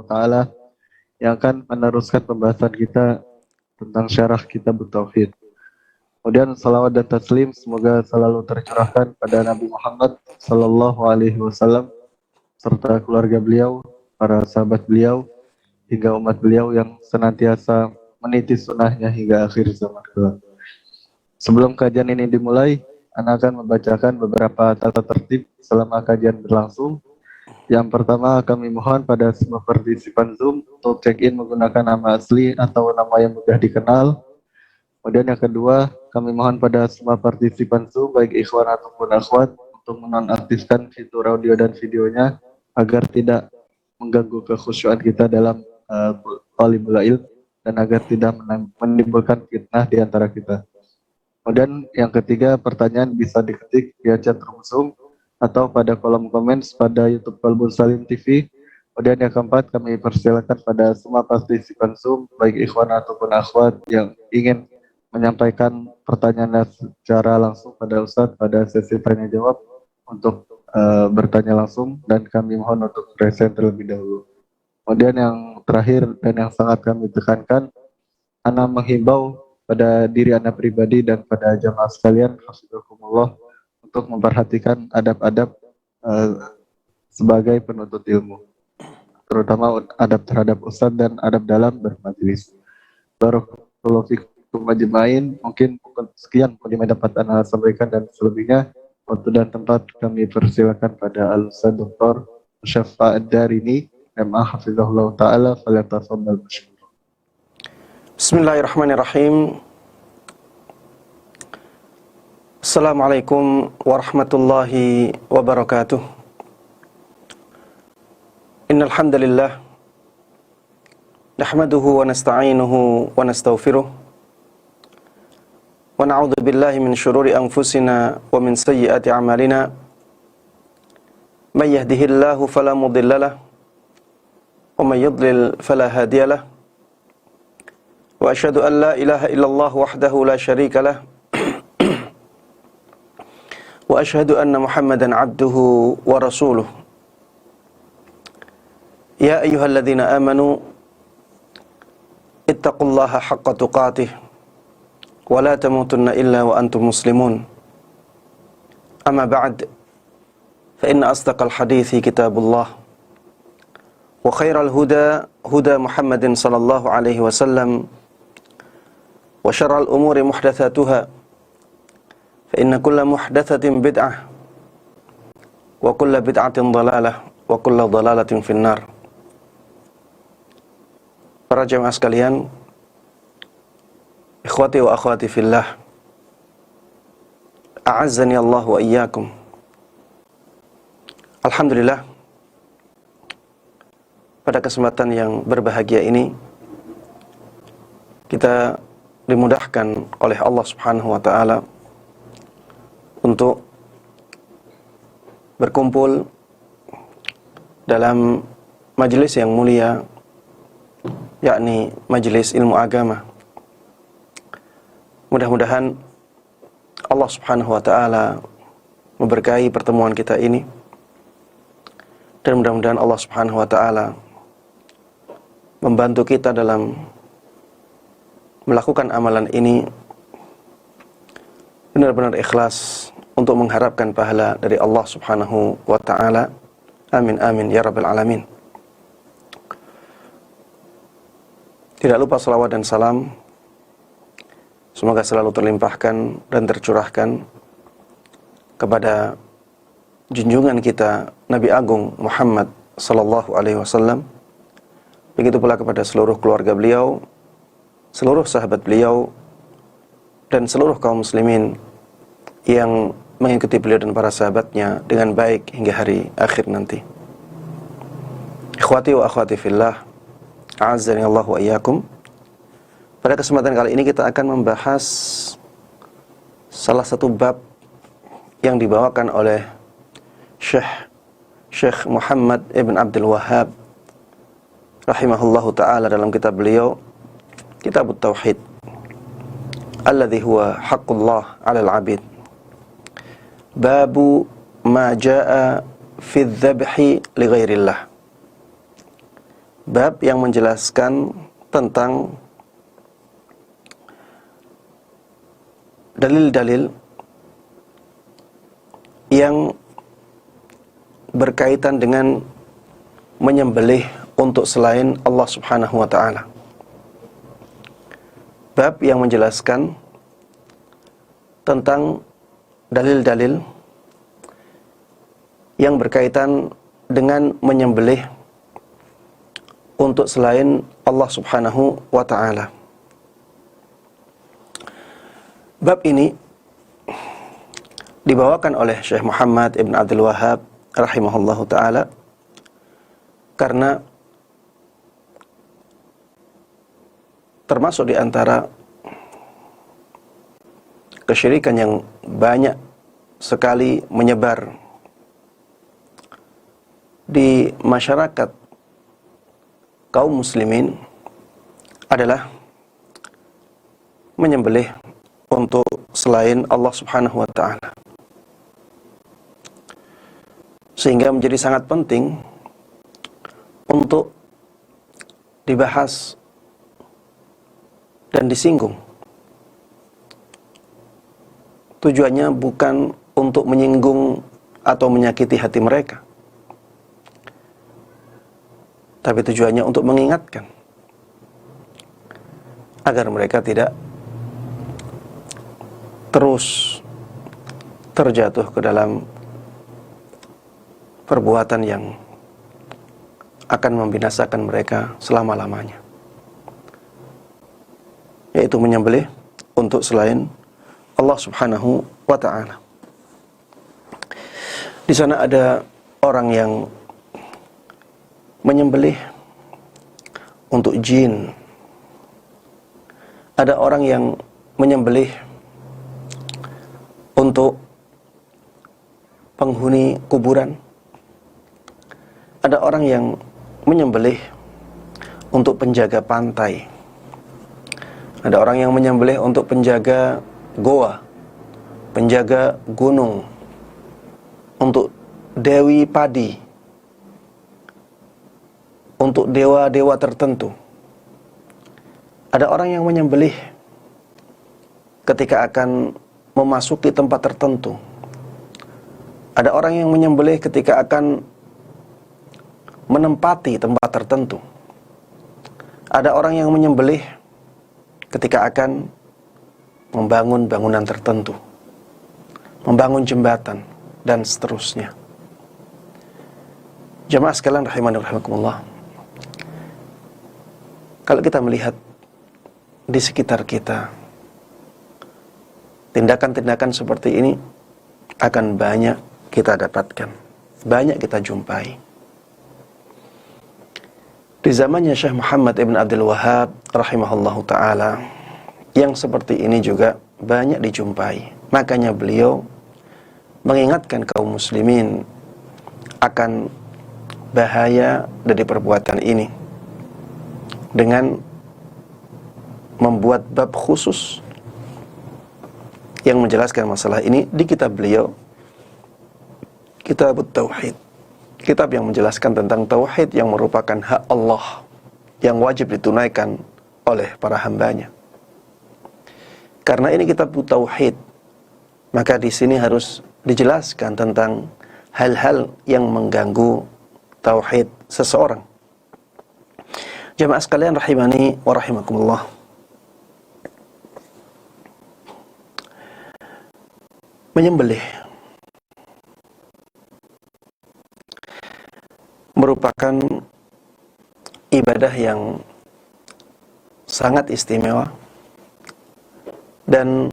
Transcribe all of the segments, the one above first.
Taala yang akan meneruskan pembahasan kita tentang syarah kitab Tauhid. Kemudian salawat dan taslim semoga selalu tercurahkan pada Nabi Muhammad Sallallahu Alaihi Wasallam serta keluarga beliau, para sahabat beliau, hingga umat beliau yang senantiasa meniti sunnahnya hingga akhir zaman kelak. Sebelum kajian ini dimulai, Ana akan membacakan beberapa tata tertib selama kajian berlangsung. Yang pertama, kami mohon pada semua partisipan Zoom untuk check-in menggunakan nama asli atau nama yang mudah dikenal. Kemudian yang kedua, kami mohon pada semua partisipan Zoom, baik ikhwan ataupun akhwat, untuk menonaktifkan fitur audio dan videonya agar tidak mengganggu kekhusyuan kita dalam talibul ilm dan agar tidak menimbulkan fitnah di antara kita. Kemudian yang ketiga, pertanyaan bisa diketik via chat room Zoom atau pada kolom komen pada YouTube Qalbun Salim TV. Kemudian yang keempat, kami persilakan pada semua partisipan Zoom, baik ikhwan ataupun akhwat yang ingin menyampaikan pertanyaan secara langsung pada Ustadz pada sesi tanya jawab untuk bertanya langsung, dan kami mohon untuk present terlebih dahulu. Kemudian yang terakhir dan yang sangat kami tekankan, Ana menghimbau pada diri Ana pribadi dan pada jamaah sekalian, hafizakumullah, untuk memperhatikan adab-adab sebagai penuntut ilmu, terutama adab terhadap Ustadz dan adab dalam bermajelis. Barakallahu fikum majma'in. Mungkin sekian yang dapat Ana sampaikan, dan selebihnya waktu dan tempat kami persilakan pada Al-Ustadz Dr. Syafa' Ad-Darini MA hafizahullah ta'ala, falyatafaddal masykur. Bismillahirrahmanirrahim. Assalamualaikum warahmatullahi wabarakatuh. Innal hamdalillah nahmaduhu wa nasta'inuhu wa nastaghfiruh wa na'udzu billahi min syururi anfusina wa min sayyiati a'malina. May yahdihillahu fala mudhillalah wa may yudlil fala hadiyalah. Wa asyhadu an la ilaha illallah wahdahu la syarika lah. Wa asyhadu anna Muhammadan abduhu wa rasuluh. Ya ayyuhalladzina amanu ittaqullaha haqqa tuqatih wa la tamutunna illa wa antum muslimun. Amma ba'd, fa inna asdaqal hadithi kitabullah wa khairal huda huda Muhammadin sallallahu alaihi wasallam wa syarral umuri muhdatsatuha fa inna kulla muhdatsatin bid'ah wa kulla bid'atin dhalalah wa kulla dhalalatin finnar. Para jemaah sekalian, ikhwati wa akhwati fillah, a'azzani Allah wa iyyakum. Alhamdulillah, pada kesempatan yang berbahagia ini kita dimudahkan oleh Allah Subhanahu wa taala untuk berkumpul dalam majelis yang mulia, yakni majelis ilmu agama. Mudah-mudahan Allah Subhanahu wa taala memberkahi pertemuan kita ini, dan mudah-mudahan Allah Subhanahu wa taala membantu kita dalam melakukan amalan ini benar-benar ikhlas untuk mengharapkan pahala dari Allah Subhanahu wa taala. Amin amin ya rabbal alamin. Tidak lupa salawat dan salam semoga selalu terlimpahkan dan tercurahkan kepada junjungan kita Nabi Agung Muhammad sallallahu alaihi wasallam. Begitu pula kepada seluruh keluarga beliau, seluruh sahabat beliau, dan seluruh kaum muslimin yang mengikuti beliau dan para sahabatnya dengan baik hingga hari akhir nanti. Ikhwati wa akhwati fillah, a'azzani Allah wa iyyakum. Pada kesempatan kali ini kita akan membahas salah satu bab yang dibawakan oleh Syekh Muhammad ibn Abdul Wahhab rahimahullahu ta'ala dalam kitab beliau, Kitab Tauhid, alladhi huwa haqqullah 'alal 'abid. Babu ma jaa'a fi dzabhi li ghairillah. bab yang menjelaskan tentang dalil-dalil yang berkaitan dengan menyembelih untuk selain Allah Subhanahu wa taala. Bab yang menjelaskan tentang dalil-dalil yang berkaitan dengan menyembelih untuk selain Allah Subhanahu wa taala. Bab ini dibawakan oleh Syekh Muhammad Ibn Abdul Wahhab rahimahullahu taala karena termasuk di antara kesyirikan yang banyak sekali menyebar di masyarakat kaum muslimin adalah menyembelih untuk selain Allah Subhanahu wa taala. Sehingga menjadi sangat penting untuk dibahas dan disinggung. Tujuannya bukan untuk menyinggung atau menyakiti hati mereka, tapi tujuannya untuk mengingatkan agar mereka tidak terus terjatuh ke dalam perbuatan yang akan membinasakan mereka selama-lamanya, yaitu menyembelih untuk selain Allah Subhanahu wa ta'ala. Di sana ada orang yang menyembelih untuk jin. Ada orang yang menyembelih untuk penghuni kuburan. Ada orang yang menyembelih untuk penjaga pantai. Ada orang yang menyembelih untuk penjaga goa, penjaga gunung, untuk dewi padi, untuk dewa-dewa tertentu. Ada orang yang menyembelih ketika akan memasuki tempat tertentu. Ada orang yang menyembelih ketika akan menempati tempat tertentu. Ada orang yang menyembelih ketika akan membangun bangunan tertentu, membangun jembatan, dan seterusnya. Jamaah sekalian rahimani rahimakumullah, kalau kita melihat di sekitar kita, tindakan-tindakan seperti ini akan banyak kita dapatkan, banyak kita jumpai. Di zamannya Syekh Muhammad Ibn Abdul Wahhab rahimahullahu ta'ala, yang seperti ini juga banyak dijumpai. Makanya beliau mengingatkan kaum muslimin akan bahaya dari perbuatan ini dengan membuat bab khusus yang menjelaskan masalah ini di kitab beliau, Kitab Tauhid, kitab yang menjelaskan tentang tauhid yang merupakan hak Allah yang wajib ditunaikan oleh para hambanya. Karena ini kitab tauhid, maka di sini harus dijelaskan tentang hal-hal yang mengganggu tauhid seseorang. Jamaah sekalian rahimani wa rahimakumullah, menyembelih merupakan ibadah yang sangat istimewa dan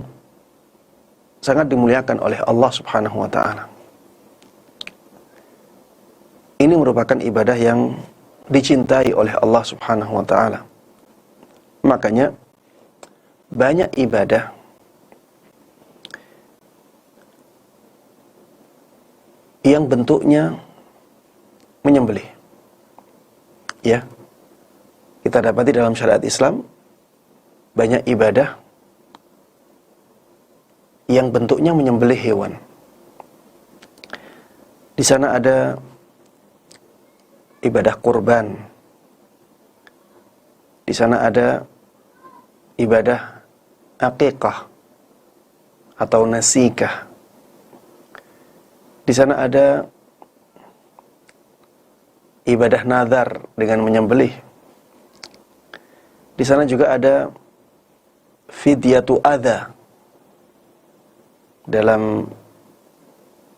sangat dimuliakan oleh Allah Subhanahu wa ta'ala. Ini merupakan ibadah yang dicintai oleh Allah Subhanahu wa ta'ala. Makanya banyak ibadah yang bentuknya menyembelih. Ya. Kita dapati dalam syariat Islam banyak ibadah yang bentuknya menyembelih hewan. Di sana ada ibadah kurban, Di sana ada ibadah aqiqah atau nasikah. Di sana ada ibadah nazar dengan menyembelih. Di sana juga ada fidyatu adha dalam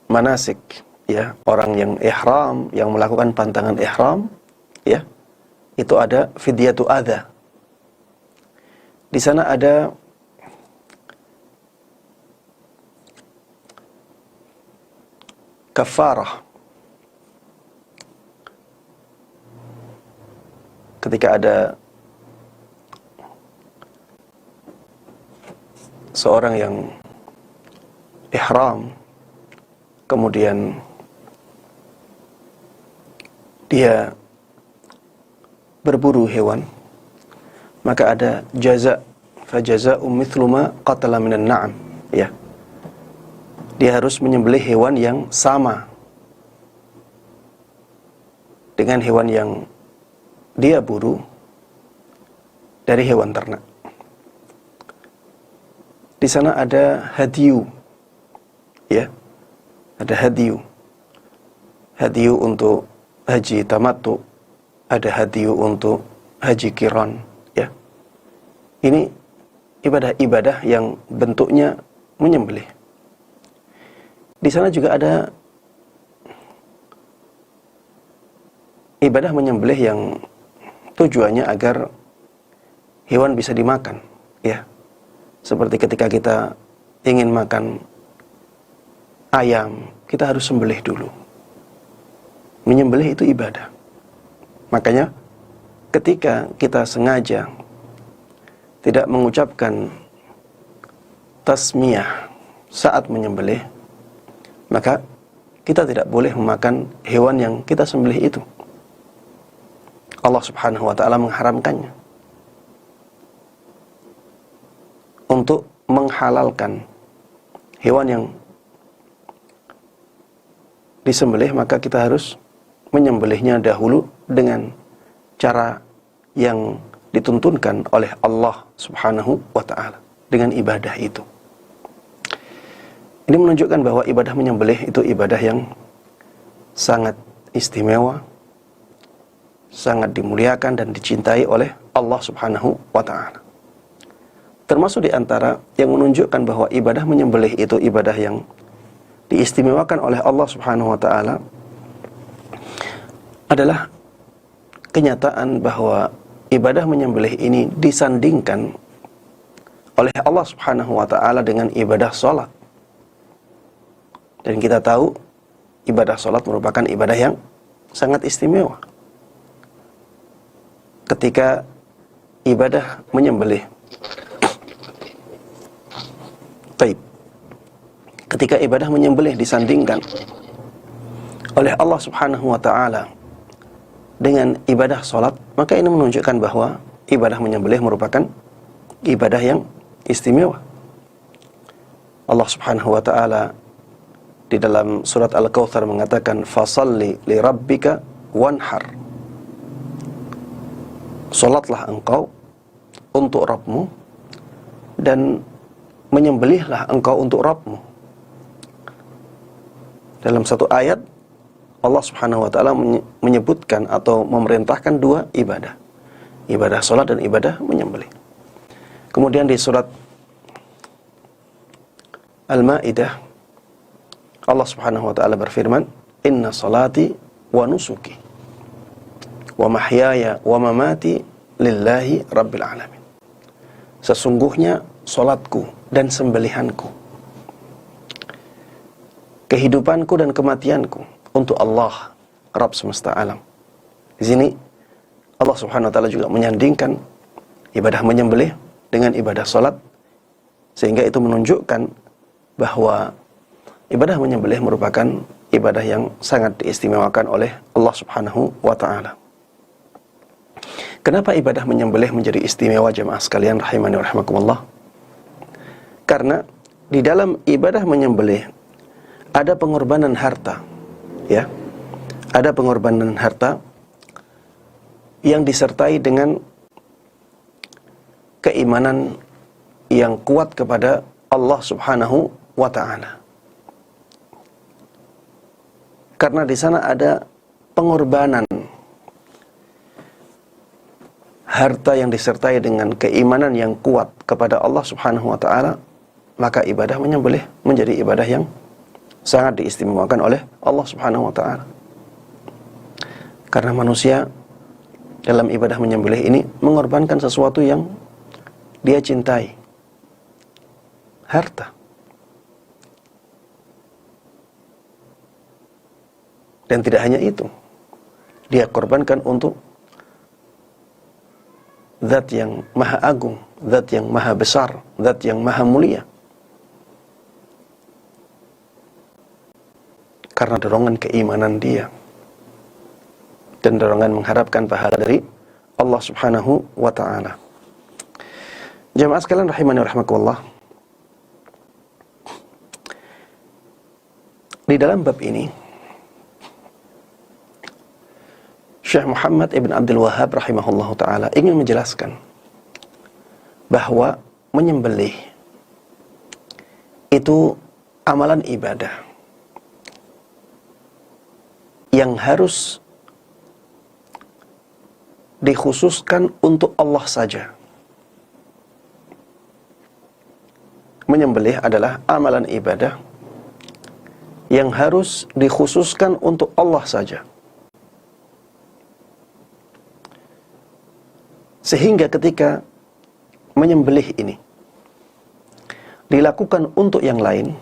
manasik, ya, orang yang ihram, yang melakukan pantangan ihram, ya, itu ada fidyatu adha. Di sana ada kafarah, ketika ada seorang yang ihram, kemudian dia berburu hewan, maka ada jaza, fajaza'u mithlu ma qatala minan na'am, ya. Dia harus menyembelih hewan yang sama dengan hewan yang dia buru dari hewan ternak. Di sana ada hadiyu, ya, ada hadiyu untuk haji tamattu, ada hadiyu untuk haji qiran, ya. Ini ibadah-ibadah yang bentuknya menyembelih. Di sana juga ada ibadah menyembelih yang tujuannya agar hewan bisa dimakan, ya. Seperti ketika kita ingin makan ayam, kita harus sembelih dulu. Menyembelih itu ibadah. Makanya ketika kita sengaja tidak mengucapkan tasmiyah saat menyembelih, maka kita tidak boleh memakan hewan yang kita sembelih itu. Allah Subhanahu wa ta'ala mengharamkannya untuk menghalalkan hewan yang disembelih, maka kita harus menyembelihnya dahulu dengan cara yang dituntunkan oleh Allah Subhanahu wa ta'ala, dengan ibadah itu. Ini menunjukkan bahwa ibadah menyembelih itu ibadah yang sangat istimewa, sangat dimuliakan dan dicintai oleh Allah Subhanahu wa ta'ala. Termasuk di antara yang menunjukkan bahwa ibadah menyembelih itu ibadah yang diistimewakan oleh Allah Subhanahu wa ta'ala adalah kenyataan bahwa ibadah menyembelih ini disandingkan oleh Allah Subhanahu wa ta'ala dengan ibadah salat. Dan kita tahu ibadah salat merupakan ibadah yang sangat istimewa. Ketika ibadah menyembelih, ketika ibadah menyembelih disandingkan oleh Allah Subhanahu wa ta'ala dengan ibadah salat, maka ini menunjukkan bahwa ibadah menyembelih merupakan ibadah yang istimewa. Allah Subhanahu wa ta'ala di dalam surat Al-Kautsar mengatakan, fasalli li rabbika wanhar. Salatlah engkau untuk Rabbmu dan menyembelihlah engkau untuk Rabbmu. Dalam satu ayat Allah Subhanahu wa ta'ala menyebutkan atau memerintahkan dua ibadah, ibadah salat dan ibadah menyembelih. Kemudian di surat Al-Maidah Allah Subhanahu wa ta'ala berfirman, inna salati wa nusuki wa mahyaya wa mamati lillahi rabbil alamin. Sesungguhnya salatku dan sembelihanku, kehidupanku dan kematianku untuk Allah Rabb semesta alam. Di sini Allah Subhanahu wa ta'ala juga menyandingkan ibadah menyembelih dengan ibadah salat, sehingga itu menunjukkan bahwa ibadah menyembelih merupakan ibadah yang sangat diistimewakan oleh Allah Subhanahu wa ta'ala. Kenapa ibadah menyembelih menjadi istimewa, jemaah sekalian rahimani wa rahimakumullah? Karena di dalam ibadah menyembelih ada pengorbanan harta, ya. Ada pengorbanan harta yang disertai dengan keimanan yang kuat kepada Allah Subhanahu wa ta'ala. Karena di sana ada pengorbanan harta yang disertai dengan keimanan yang kuat kepada Allah Subhanahu wa ta'ala, maka ibadah menyembelih menjadi ibadah yang sangat diistimewakan oleh Allah Subhanahu wa ta'ala. Karena manusia dalam ibadah menyembelih ini mengorbankan sesuatu yang dia cintai, harta. Dan tidak hanya itu, dia korbankan untuk zat yang maha agung, zat yang maha besar, zat yang maha mulia. Karena dorongan keimanan dia dan dorongan mengharapkan pahala dari Allah Subhanahu wa ta'ala. Jamaah sekalian rahimani wa rahmakumullah, di dalam bab ini Syekh Muhammad ibn Abdul Wahhab rahimahullahu ta'ala ingin menjelaskan bahwa menyembelih itu amalan ibadah yang harus dikhususkan untuk Allah saja. Menyembelih adalah amalan ibadah yang harus dikhususkan untuk Allah saja. Sehingga ketika menyembelih ini dilakukan untuk yang lain,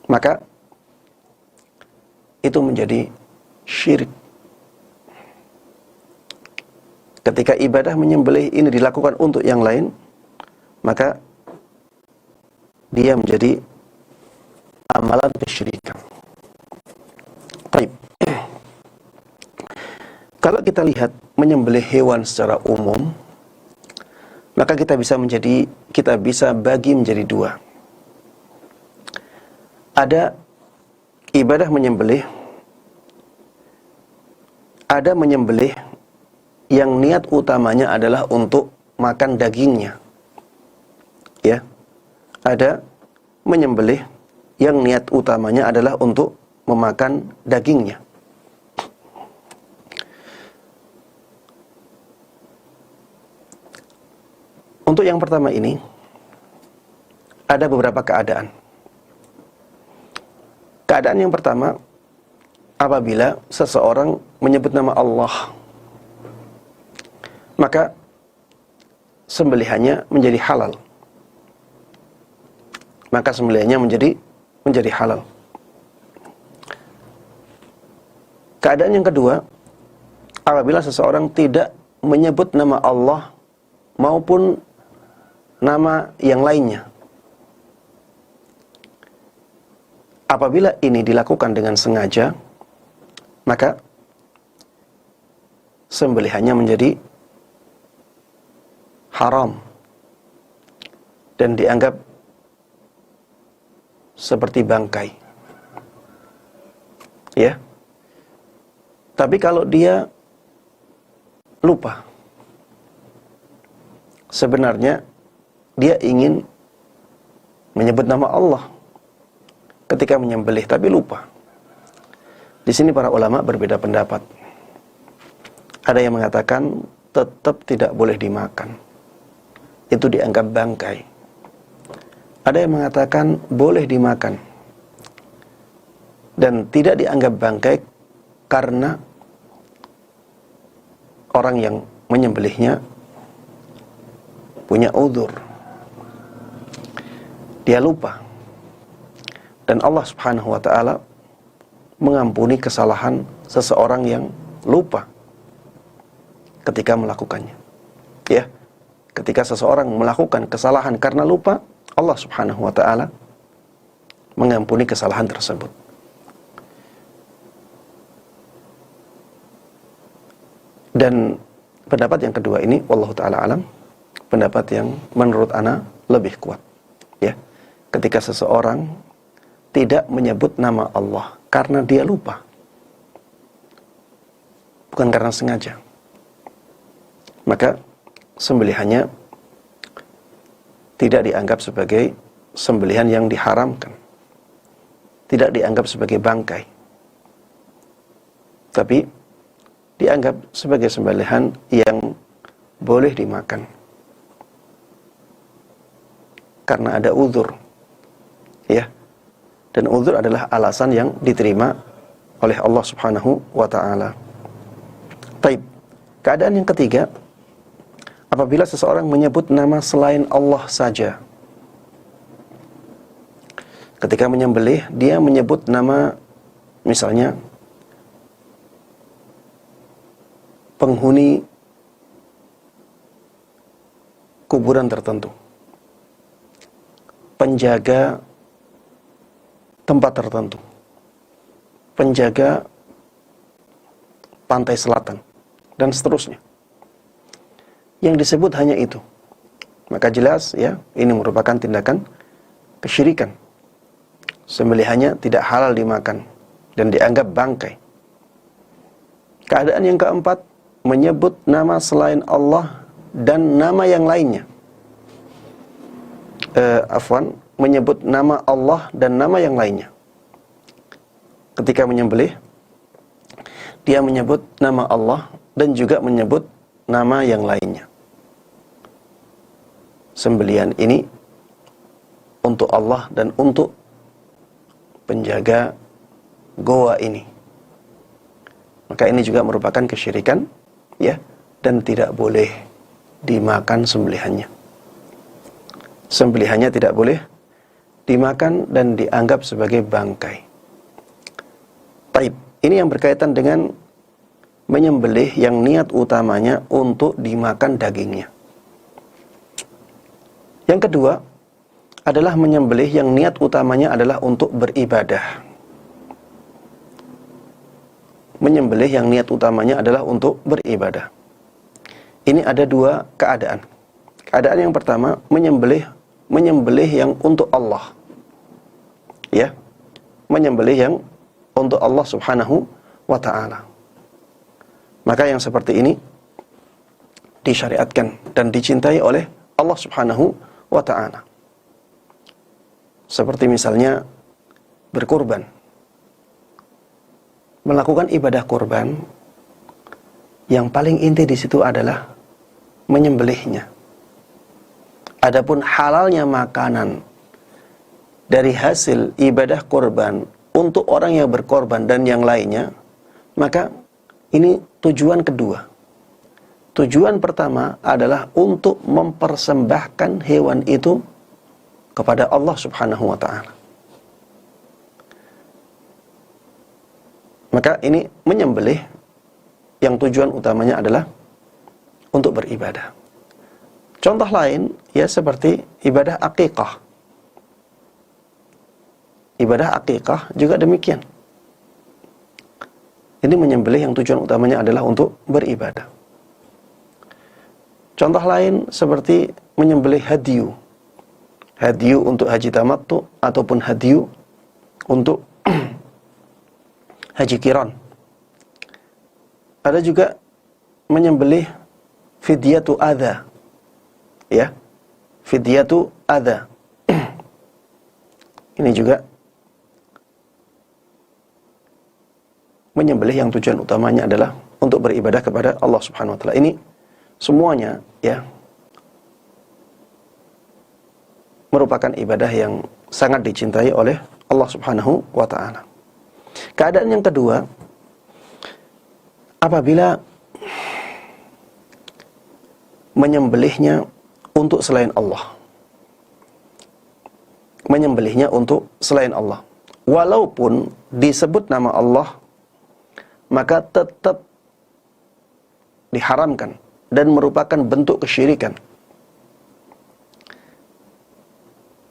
maka itu menjadi syirik. Ketika ibadah menyembelih ini dilakukan untuk yang lain, maka dia menjadi amalan kesyirikan. Baik. Kalau kita lihat menyembelih hewan secara umum, maka kita bisa bagi menjadi dua. Ada ibadah menyembelih, ada menyembelih yang niat utamanya adalah untuk makan dagingnya. Ya. Ada menyembelih yang niat utamanya adalah untuk memakan dagingnya. Untuk yang pertama ini, ada beberapa keadaan. Keadaan yang pertama, apabila seseorang menyebut nama Allah, maka sembelihannya menjadi halal. Maka sembelihannya menjadi halal. Keadaan yang kedua, apabila seseorang tidak menyebut nama Allah maupun nama yang lainnya. Apabila ini dilakukan dengan sengaja, maka sembelihannya menjadi haram dan dianggap seperti bangkai. Ya. Tapi kalau dia lupa, sebenarnya dia ingin menyebut nama Allah ketika menyembelih, tapi lupa. Di sini para ulama berbeda pendapat. Ada yang mengatakan tetap tidak boleh dimakan, itu dianggap bangkai. Ada yang mengatakan boleh dimakan dan tidak dianggap bangkai karena orang yang menyembelihnya punya uzur. Dia lupa. Dan Allah Subhanahu wa ta'ala mengampuni kesalahan seseorang yang lupa ketika melakukannya. Ya. Ketika seseorang melakukan kesalahan karena lupa, Allah Subhanahu wa ta'ala mengampuni kesalahan tersebut. Dan pendapat yang kedua ini, wallahu ta'ala alam, pendapat yang menurut ana lebih kuat. Ya. Ketika seseorang tidak menyebut nama Allah karena dia lupa, bukan karena sengaja, maka sembelihannya tidak dianggap sebagai sembelihan yang diharamkan, tidak dianggap sebagai bangkai, tapi dianggap sebagai sembelihan yang boleh dimakan karena ada uzur, ya. Dan uzur adalah alasan yang diterima oleh Allah Subhanahu wa taala. Taib. Keadaan yang ketiga, apabila seseorang menyebut nama selain Allah saja. Ketika menyembelih, dia menyebut nama, misalnya penghuni kuburan tertentu, penjaga tempat tertentu, penjaga pantai selatan, dan seterusnya. Yang disebut hanya itu. Maka jelas, ya, ini merupakan tindakan kesyirikan. Sembelihannya tidak halal dimakan dan dianggap bangkai. Keadaan yang keempat, menyebut nama selain Allah dan nama yang lainnya. Menyebut nama Allah dan nama yang lainnya. Ketika menyembelih, dia menyebut nama Allah dan juga menyebut nama yang lainnya. Sembelihan ini untuk Allah dan untuk penjaga goa ini. Maka ini juga merupakan kesyirikan, ya, dan tidak boleh dimakan sembelihannya. Sembelihannya tidak boleh dimakan dan dianggap sebagai bangkai. Taib. Ini yang berkaitan dengan menyembelih yang niat utamanya untuk dimakan dagingnya. Yang kedua adalah menyembelih yang niat utamanya adalah untuk beribadah. Menyembelih yang niat utamanya adalah untuk beribadah. Ini ada dua keadaan. Keadaan yang pertama, menyembelih yang untuk Allah. Ya. Menyembelih yang untuk Allah Subhanahu wa ta'ala. Maka yang seperti ini disyariatkan dan dicintai oleh Allah Subhanahu wa ta'ala. Seperti misalnya berkurban. Melakukan ibadah kurban, yang paling inti di situ adalah menyembelihnya. Adapun halalnya makanan dari hasil ibadah kurban untuk orang yang berkorban dan yang lainnya, maka ini tujuan kedua. Tujuan pertama adalah untuk mempersembahkan hewan itu kepada Allah Subhanahu wa ta'ala. Maka ini menyembelih yang tujuan utamanya adalah untuk beribadah. Contoh lain, ya, seperti ibadah akikah. Ibadah akikah juga demikian. Ini menyembelih yang tujuan utamanya adalah untuk beribadah. Contoh lain seperti menyembelih hadyu. Hadyu untuk haji tamattu ataupun hadyu untuk haji qiran. Ada juga menyembelih fidyatu adha. Ya. Fidyatu adha. Ini juga menyembelih yang tujuan utamanya adalah untuk beribadah kepada Allah Subhanahu wa taala. Ini semuanya, ya, merupakan ibadah yang sangat dicintai oleh Allah Subhanahu wa taala. Keadaan yang kedua, apabila menyembelihnya untuk selain Allah. Menyembelihnya untuk selain Allah. Walaupun disebut nama Allah, maka tetap diharamkan dan merupakan bentuk kesyirikan.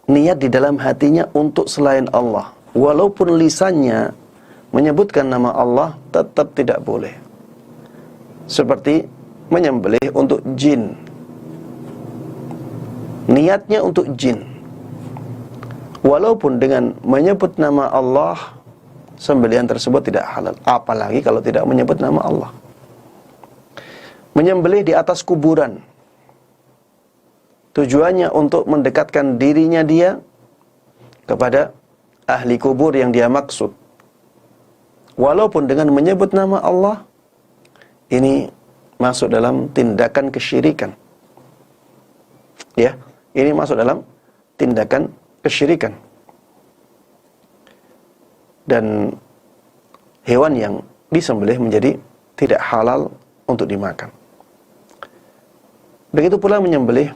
Niat di dalam hatinya untuk selain Allah, walaupun lisannya menyebutkan nama Allah, tetap tidak boleh. Seperti menyembelih untuk jin. Niatnya untuk jin. Walaupun dengan menyebut nama Allah, sembelihan tersebut tidak halal. Apalagi kalau tidak menyebut nama Allah. Menyembelih di atas kuburan. tujuannya untuk mendekatkan dirinya dia kepada ahli kubur yang dia maksud, walaupun dengan menyebut nama Allah, ini masuk dalam tindakan kesyirikan. Ya, ini masuk dalam tindakan kesyirikan. Dan hewan yang disembelih menjadi tidak halal untuk dimakan. Begitu pula menyembelih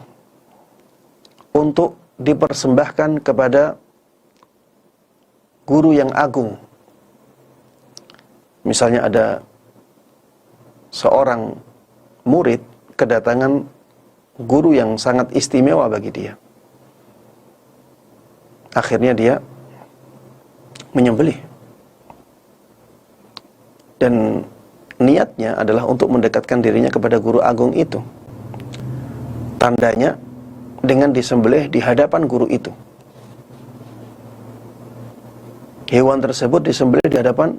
untuk dipersembahkan kepada guru yang agung. Misalnya ada seorang murid kedatangan guru yang sangat istimewa bagi dia. Akhirnya dia menyembelih. Dan niatnya adalah untuk mendekatkan dirinya kepada guru agung itu. Tandanya dengan disembelih di hadapan guru itu. Hewan tersebut disembelih di hadapan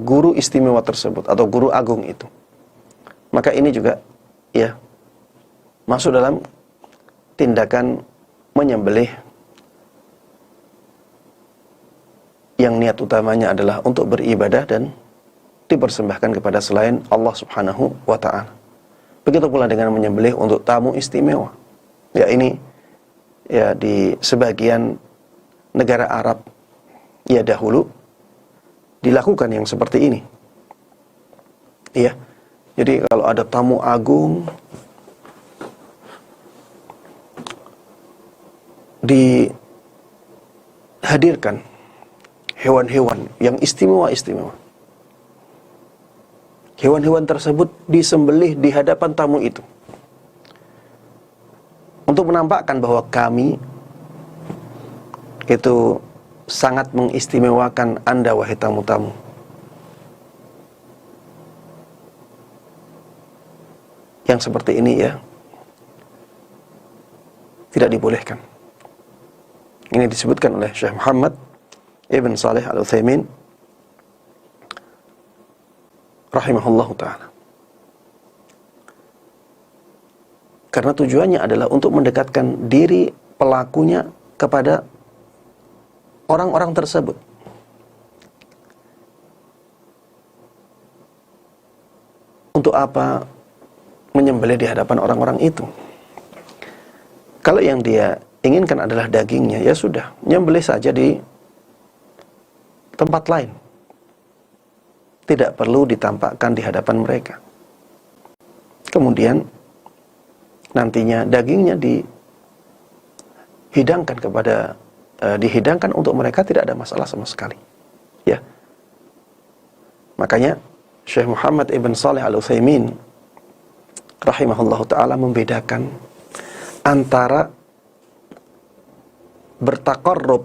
guru istimewa tersebut atau guru agung itu. Maka ini juga ya masuk dalam tindakan menyembelih yang niat utamanya adalah untuk beribadah dan dipersembahkan kepada selain Allah Subhanahu wa ta'ala. Begitu pula dengan menyembelih untuk tamu istimewa. Ya, ini ya di sebagian negara Arab ya dahulu dilakukan yang seperti ini. Iya. Jadi kalau ada tamu agung dihadirkan hewan-hewan yang istimewa-istimewa. Hewan-hewan tersebut disembelih di hadapan tamu itu untuk menampakkan bahwa kami itu sangat mengistimewakan Anda, wahai tamu-tamu. Yang seperti ini ya tidak dibolehkan. Ini disebutkan oleh Syekh Muhammad Ibn Salih Al-Utsaimin rahimahullahu ta'ala. Karena tujuannya adalah untuk mendekatkan diri pelakunya kepada orang-orang tersebut. Untuk apa menyembelih di hadapan orang-orang itu? Kalau yang dia inginkan adalah dagingnya, ya sudah, menyembelih saja di tempat lain. Tidak perlu ditampakkan di hadapan mereka. Kemudian nantinya dagingnya dihidangkan untuk mereka, tidak ada masalah sama sekali. Ya. Makanya Syekh Muhammad Ibn Salih Al-Utsaimin rahimahullahu ta'ala membedakan antara bertaqarrub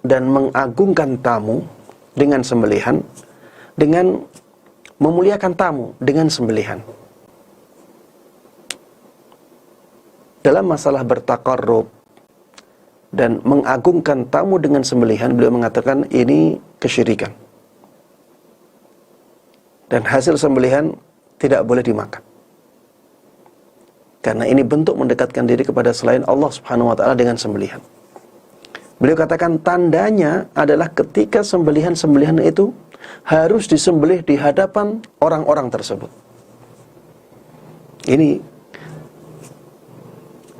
dan mengagungkan tamu dengan sembelihan dengan memuliakan tamu dengan sembelihan. Dalam masalah bertaqarrub dan mengagungkan tamu dengan sembelihan, beliau mengatakan ini kesyirikan. Dan hasil sembelihan tidak boleh dimakan. Karena ini bentuk mendekatkan diri kepada selain Allah Subhanahu wa ta'ala dengan sembelihan. Beliau katakan tandanya adalah ketika sembelihan-sembelihan itu harus disembelih di hadapan orang-orang tersebut. Ini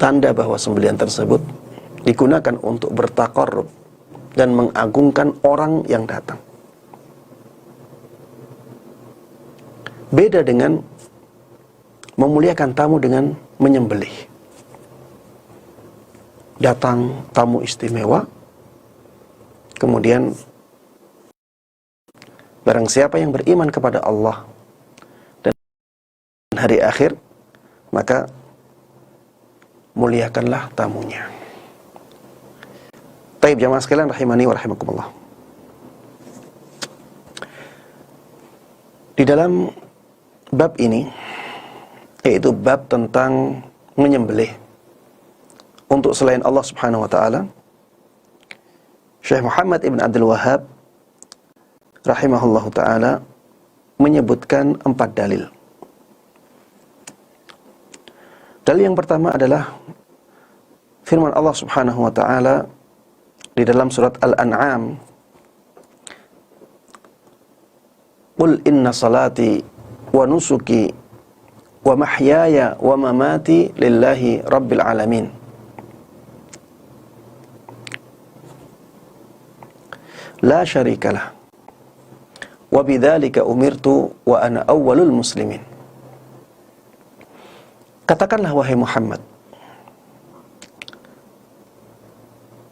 tanda bahwa sembelihan tersebut digunakan untuk bertaqarrub dan mengagungkan orang yang datang. Beda dengan memuliakan tamu dengan menyembelih. Datang tamu istimewa, kemudian barang siapa yang beriman kepada Allah dan hari akhir, maka muliakanlah tamunya. Taib jamaah sekalian rahimani wa rahimakumullah. Di dalam bab ini, yaitu bab tentang menyembelih untuk selain Allah Subhanahu wa ta'ala, Syekh Muhammad Ibn Abdul Wahhab rahimahullahu ta'ala menyebutkan 4 dalil. Dalil yang pertama adalah firman Allah Subhanahu wa taala di dalam surat Al-An'am, "Qul inna salati wa nusuki wa mahyaya wa mamati lillahi rabbil alamin." La syarikalah wa bidzalika umirtu wa ana awwalul muslimin. Katakanlah wahai Muhammad,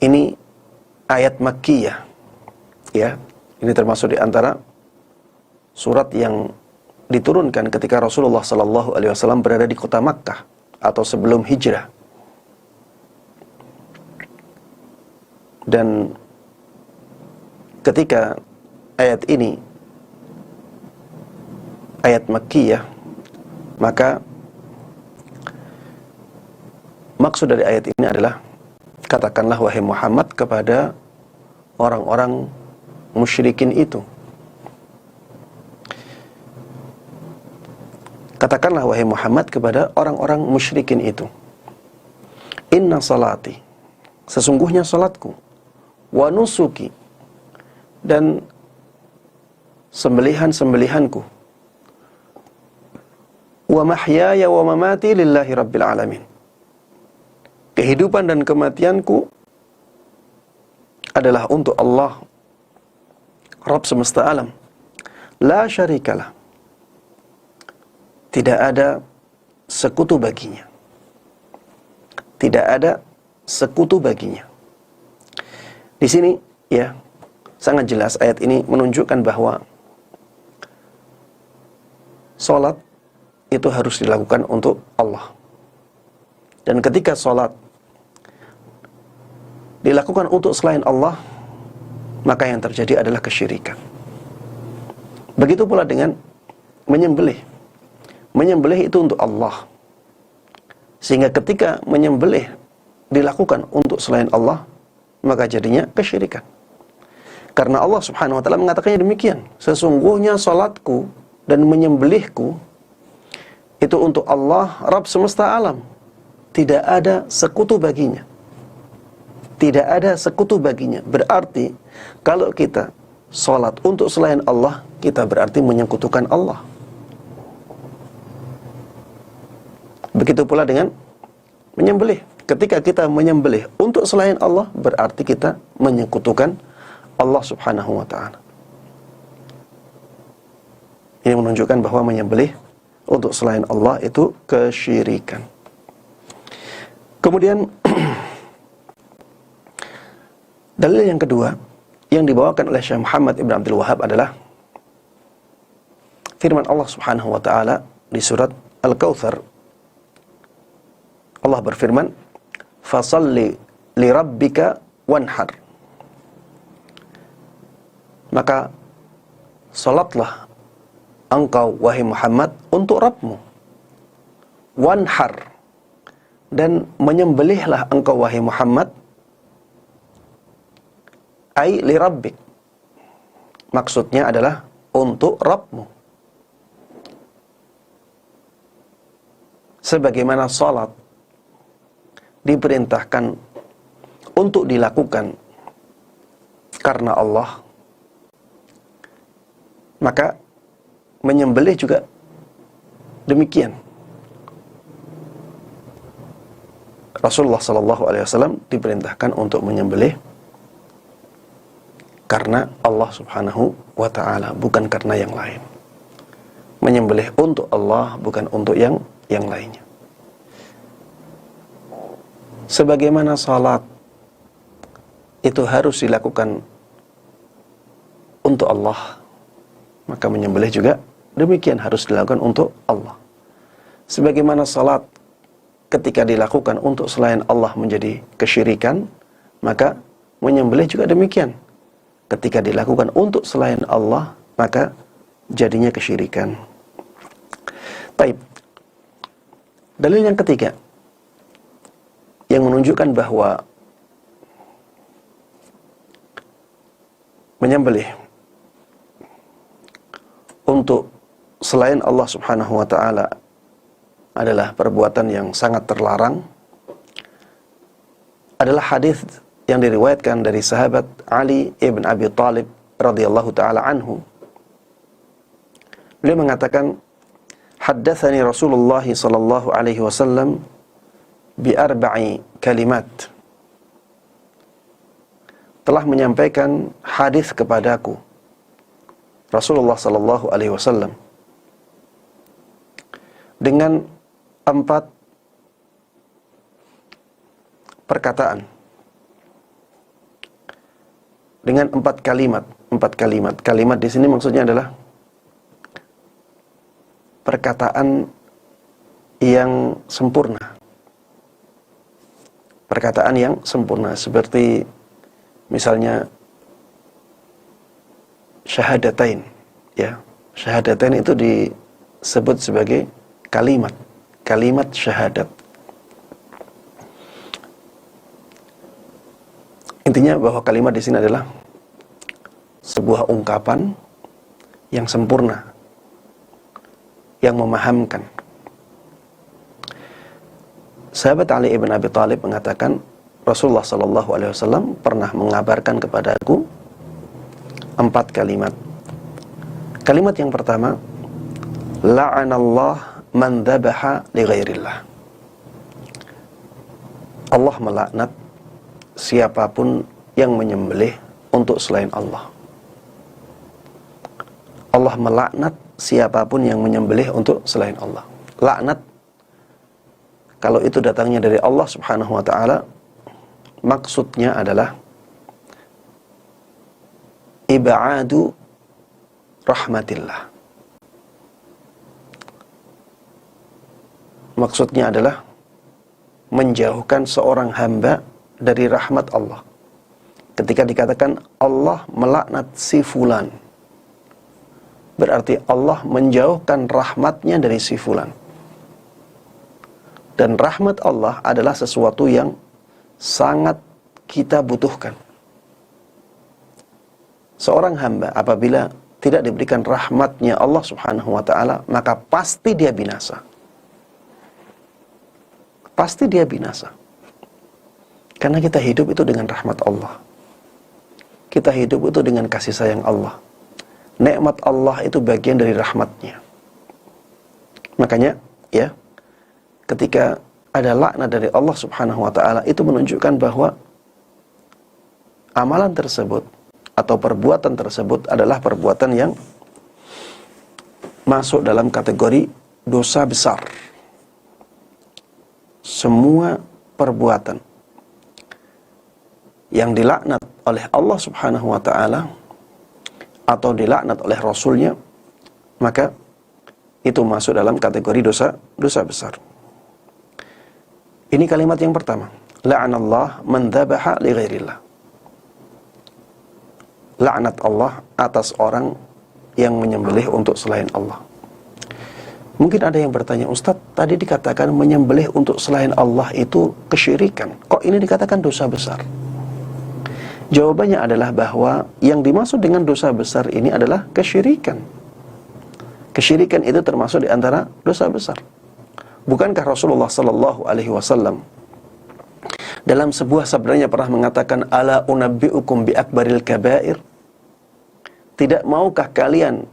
ini ayat Makkiyah, ya. Ini termasuk di antara surat yang diturunkan ketika Rasulullah sallallahu alaihi wasallam berada di kota Makkah atau sebelum hijrah. Dan ketika ayat ini ayat Makkiyah, maka maksud dari ayat ini adalah katakanlah wahai Muhammad kepada orang-orang musyrikin itu. Katakanlah wahai Muhammad kepada orang-orang musyrikin itu. Inna salati, sesungguhnya salatku, wa nusuki, dan sembelihan-sembelihanku, wa mahyaya wa mamati lillahi rabbil alamin, kehidupan dan kematianku adalah untuk Allah, Rabb semesta alam. La syarikalah, tidak ada sekutu baginya. Tidak ada sekutu baginya. Di sini, ya, sangat jelas ayat ini menunjukkan bahwa salat itu harus dilakukan untuk Allah. Dan ketika salat dilakukan untuk selain Allah, maka yang terjadi adalah kesyirikan. Begitu pula dengan menyembelih. Menyembelih itu untuk Allah. Sehingga ketika menyembelih dilakukan untuk selain Allah, maka jadinya kesyirikan. Karena Allah Subhanahu wa taala mengatakannya demikian, sesungguhnya salatku dan menyembelihku itu untuk Allah, Rabb semesta alam. Tidak ada sekutu baginya. Tidak ada sekutu baginya. Berarti kalau kita salat untuk selain Allah, kita berarti menyekutukan Allah. Begitu pula dengan menyembelih. Ketika kita menyembelih untuk selain Allah, berarti kita menyekutukan Allah Subhanahu wa ta'ala. Ini menunjukkan bahwa menyembelih untuk selain Allah itu kesyirikan. Kemudian dalil yang kedua yang dibawakan oleh Syekh Muhammad Ibn Abdul Wahhab adalah firman Allah Subhanahu wa ta'ala di surat Al-Kautsar. Allah berfirman, "Fasalli li rabbika wanhar." Maka salatlah engkau wahai Muhammad untuk Rabbmu. Wanhar, dan menyembelihlah engkau wahai Muhammad, ai li rabbik, maksudnya adalah untuk Rabbmu. Sebagaimana salat diperintahkan untuk dilakukan karena Allah, maka menyembelih juga demikian. Rasulullah sallallahu alaihi wasallam diperintahkan untuk menyembelih karena Allah Subhanahu wa ta'ala, bukan karena yang lain. Menyembelih untuk Allah, bukan untuk yang lainnya. Sebagaimana salat itu harus dilakukan untuk Allah, maka menyembelih juga demikian harus dilakukan untuk Allah. Sebagaimana salat ketika dilakukan untuk selain Allah menjadi kesyirikan, maka menyembelih juga demikian. Ketika dilakukan untuk selain Allah, maka jadinya kesyirikan. Baik. Dalil yang ketiga yang menunjukkan bahwa menyembelih untuk selain Allah Subhanahu wa ta'ala adalah perbuatan yang sangat terlarang adalah hadis yang diriwayatkan dari sahabat Ali ibn Abi Thalib radhiyallahu taala anhu. Beliau mengatakan, haddatsani Rasulullah sallallahu alaihi wasallam bi arba'i kalimat. Telah menyampaikan hadis kepadaku Rasulullah sallallahu alaihi wasallam dengan 4 perkataan, dengan 4 kalimat. 4 kalimat. Kalimat di sini maksudnya adalah perkataan yang sempurna. Perkataan yang sempurna, seperti misalnya syahadatain, ya. Syahadatain itu disebut sebagai kalimat syahadat. Intinya bahwa kalimat di sini adalah sebuah ungkapan yang sempurna, yang memahamkan. Sahabat Ali ibn Abi Thalib mengatakan, Rasulullah sallallahu alaihi wasallam pernah mengabarkan kepadaku 4 kalimat. Kalimat yang pertama, la'anallah man dhabaha li ghairillah. Allah melaknat siapapun yang menyembelih untuk selain Allah. Allah melaknat siapapun yang menyembelih untuk selain Allah. Laknat, kalau itu datangnya dari Allah Subhanahu wa ta'ala, maksudnya adalah ib'adu rahmatillah. Maksudnya adalah menjauhkan seorang hamba dari rahmat Allah. Ketika dikatakan Allah melaknat si fulan, berarti Allah menjauhkan rahmatnya dari si fulan. Dan rahmat Allah adalah sesuatu yang sangat kita butuhkan. Seorang hamba apabila tidak diberikan rahmatnya Allah Subhanahu wa ta'ala, maka pasti dia binasa. Pasti dia binasa. Karena kita hidup itu dengan rahmat Allah. Kita hidup itu dengan kasih sayang Allah. Nikmat Allah itu bagian dari rahmatnya. Makanya, ya, ketika ada laknat dari Allah Subhanahu wa ta'ala, itu menunjukkan bahwa amalan tersebut atau perbuatan tersebut adalah perbuatan yang masuk dalam kategori dosa besar. Semua perbuatan yang dilaknat oleh Allah Subhanahu wa ta'ala atau dilaknat oleh Rasulnya, maka itu masuk dalam kategori dosa besar. Ini kalimat yang pertama, la'anallah man dhabaha li ghairillah. Laknat Allah atas orang yang menyembelih untuk selain Allah. Mungkin ada yang bertanya, Ustadz, tadi dikatakan menyembelih untuk selain Allah itu kesyirikan. Kok ini dikatakan dosa besar? Jawabannya adalah bahwa yang dimaksud dengan dosa besar ini adalah kesyirikan. Kesyirikan itu termasuk di antara dosa besar. Bukankah Rasulullah sallallahu alaihi wasallam dalam sebuah sabdanya pernah mengatakan, ala unabbi'ukum bi akbaril kabair? Tidak maukah kalian